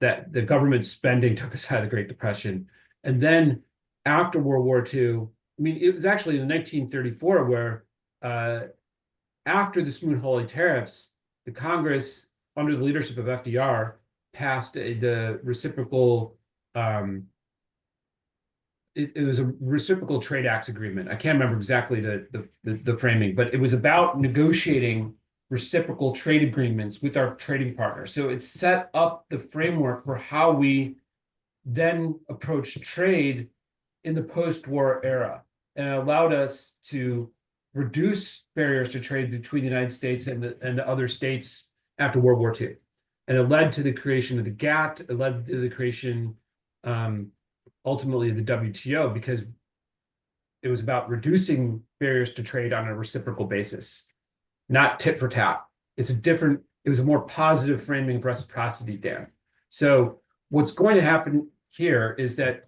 That the government spending took us out of the Great Depression. And then after World War II, I mean, it was actually in 1934 where after the Smoot-Hawley tariffs, the Congress, under the leadership of FDR, passed the reciprocal, it was a reciprocal trade acts agreement. I can't remember exactly the framing, but it was about negotiating reciprocal trade agreements with our trading partners. So it set up the framework for how we then approach trade in the post-war era, and it allowed us to reduce barriers to trade between the United States and the other states after World War II. And it led to the creation of the GATT. It led to the creation, ultimately, of the WTO, because it was about reducing barriers to trade on a reciprocal basis, not tit for tat. It was a more positive framing of reciprocity, Dan. So what's going to happen here is that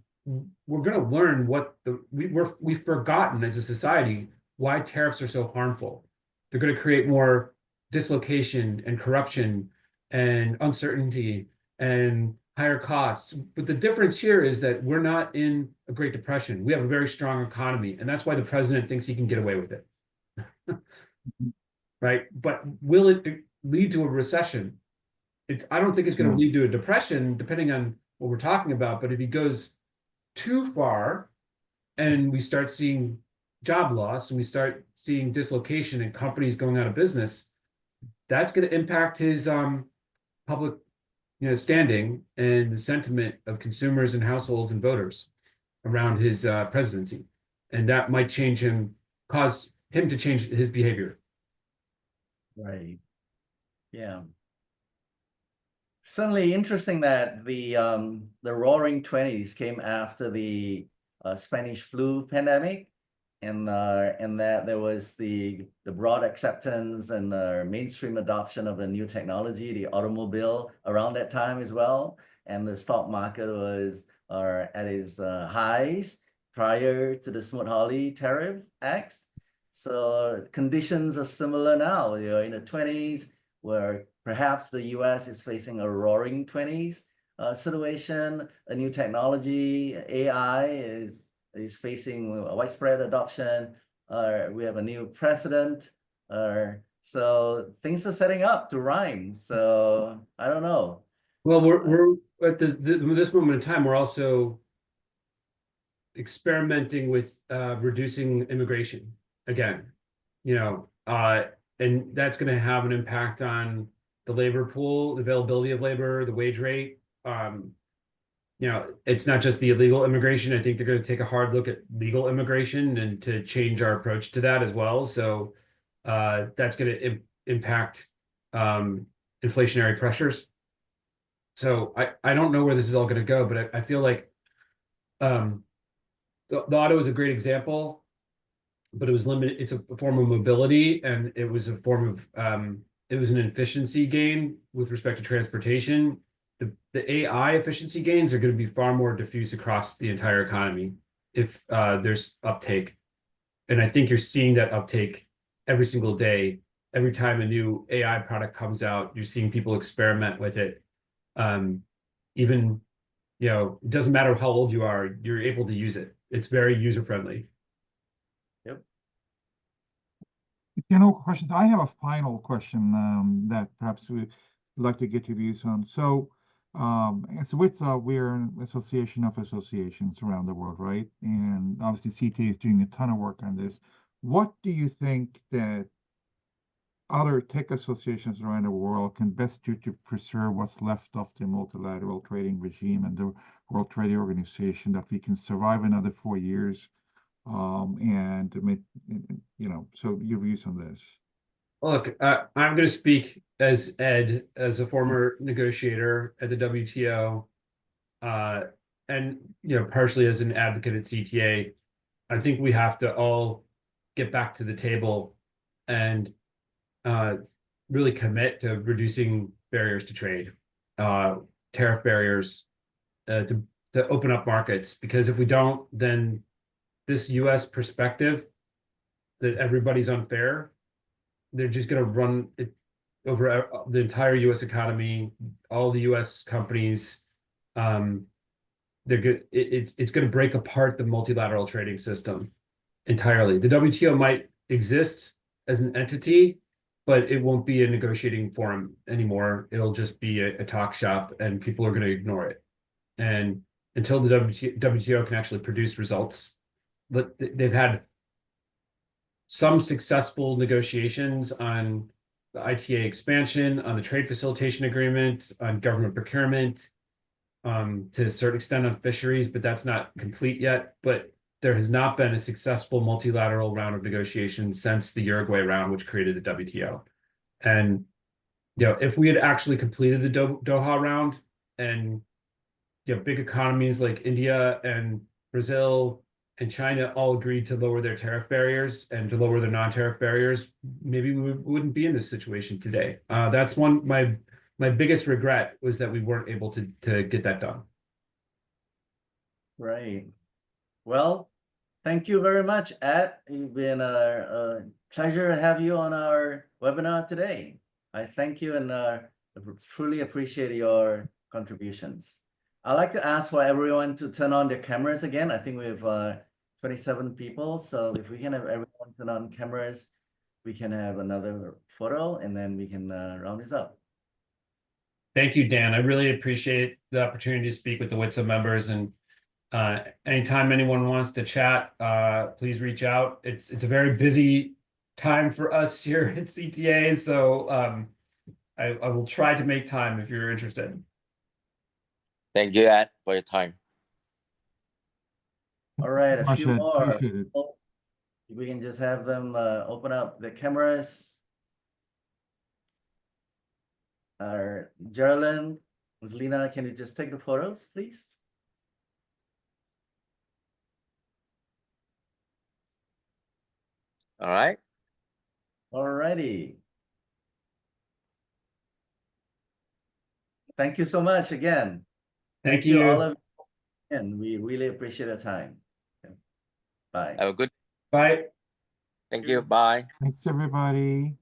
we're going to learn we've forgotten as a society why tariffs are so harmful. They're going to create more dislocation and corruption and uncertainty and higher costs. But the difference here is that we're not in a Great Depression. We have a very strong economy, and that's why the president thinks he can get away with it. Right? But will it lead to a recession? I don't think it's going to lead to a depression, depending on what we're talking about. But if he goes too far and we start seeing job loss and we start seeing dislocation and companies going out of business, that's going to impact his public standing and the sentiment of consumers and households and voters around his presidency. And that might cause him to change his behavior. Right. Yeah. Certainly interesting that the Roaring '20s came after the Spanish flu pandemic, and that there was the broad acceptance and mainstream adoption of the new technology, the automobile, around that time as well, and the stock market was at its highs prior to the Smoot-Hawley tariff acts. So conditions are similar now. In the '20s, where perhaps the U.S. is facing a Roaring '20s situation, a new technology, AI is facing a widespread adoption. We have a new president. So things are setting up to rhyme. So I don't know. Well, we're at this moment in time, we're also experimenting with reducing immigration again, and that's going to have an impact on the labor pool, the availability of labor, the wage rate. It's not just the illegal immigration. I think they're going to take a hard look at legal immigration and to change our approach to that as well. So that's going to impact inflationary pressures. So I don't know where this is all going to go, but I feel like the auto is a great example, but it was limited. It's a form of mobility, and it was a form of it was an efficiency gain with respect to transportation. The AI efficiency gains are going to be far more diffuse across the entire economy if there's uptake. And I think you're seeing that uptake every single day. Every time a new AI product comes out, you're seeing people experiment with it. Even, it doesn't matter how old you are, you're able to use it. it's very user friendly. Questions. I have a final question that perhaps we'd like to get your views on. So, we're an association of associations around the world, right? And obviously CTA is doing a ton of work on this. What do you think that other tech associations around the world can best do to preserve what's left of the multilateral trading regime and the World Trade Organization, that we can survive another 4 years? And make, so your views on this. Look, I'm going to speak as Ed, as a former negotiator at the WTO, and partially as an advocate at CTA. I think we have to all get back to the table and really commit to reducing barriers to trade, tariff barriers, to open up markets. Because if we don't, then this U.S. perspective that everybody's unfair, they're just going to run it over the entire U.S. economy, all the U.S. companies. They're good. It's going to break apart the multilateral trading system entirely. The WTO might exist as an entity, but it won't be a negotiating forum anymore. It'll just be a talk shop, and people are going to ignore it. And until the WTO can actually produce results, but they've had some successful negotiations on the ITA expansion, on the trade facilitation agreement, on government procurement, to a certain extent on fisheries, but that's not complete yet. But there has not been a successful multilateral round of negotiations since the Uruguay round, which created the WTO. And if we had actually completed the Doha round, and big economies like India and Brazil and China all agreed to lower their tariff barriers and to lower their non-tariff barriers, maybe we wouldn't be in this situation today. That's my biggest regret, was that we weren't able to get that done. Right. Well, thank you very much, Ed. It's been a pleasure to have you on our webinar today. I thank you and truly appreciate your contributions. I'd like to ask for everyone to turn on their cameras again. I think we have 27 people. So if we can have everyone turn on cameras, we can have another photo, and then we can round this up. Thank you, Dan. I really appreciate the opportunity to speak with the WITSA members, and anytime anyone wants to chat, please reach out. It's a very busy time for us here at CTA, so I will try to make time if you're interested. Thank you, Ed, for your time. All right, a few more. Appreciate it. We can just have them open up the cameras. Geraldine, Lena, can you just take the photos, please? All right. All righty. Thank you so much again. Thank you all of you, and we really appreciate your time. Okay. Bye. Have a good. Bye. Thank you. Bye. Thanks, everybody.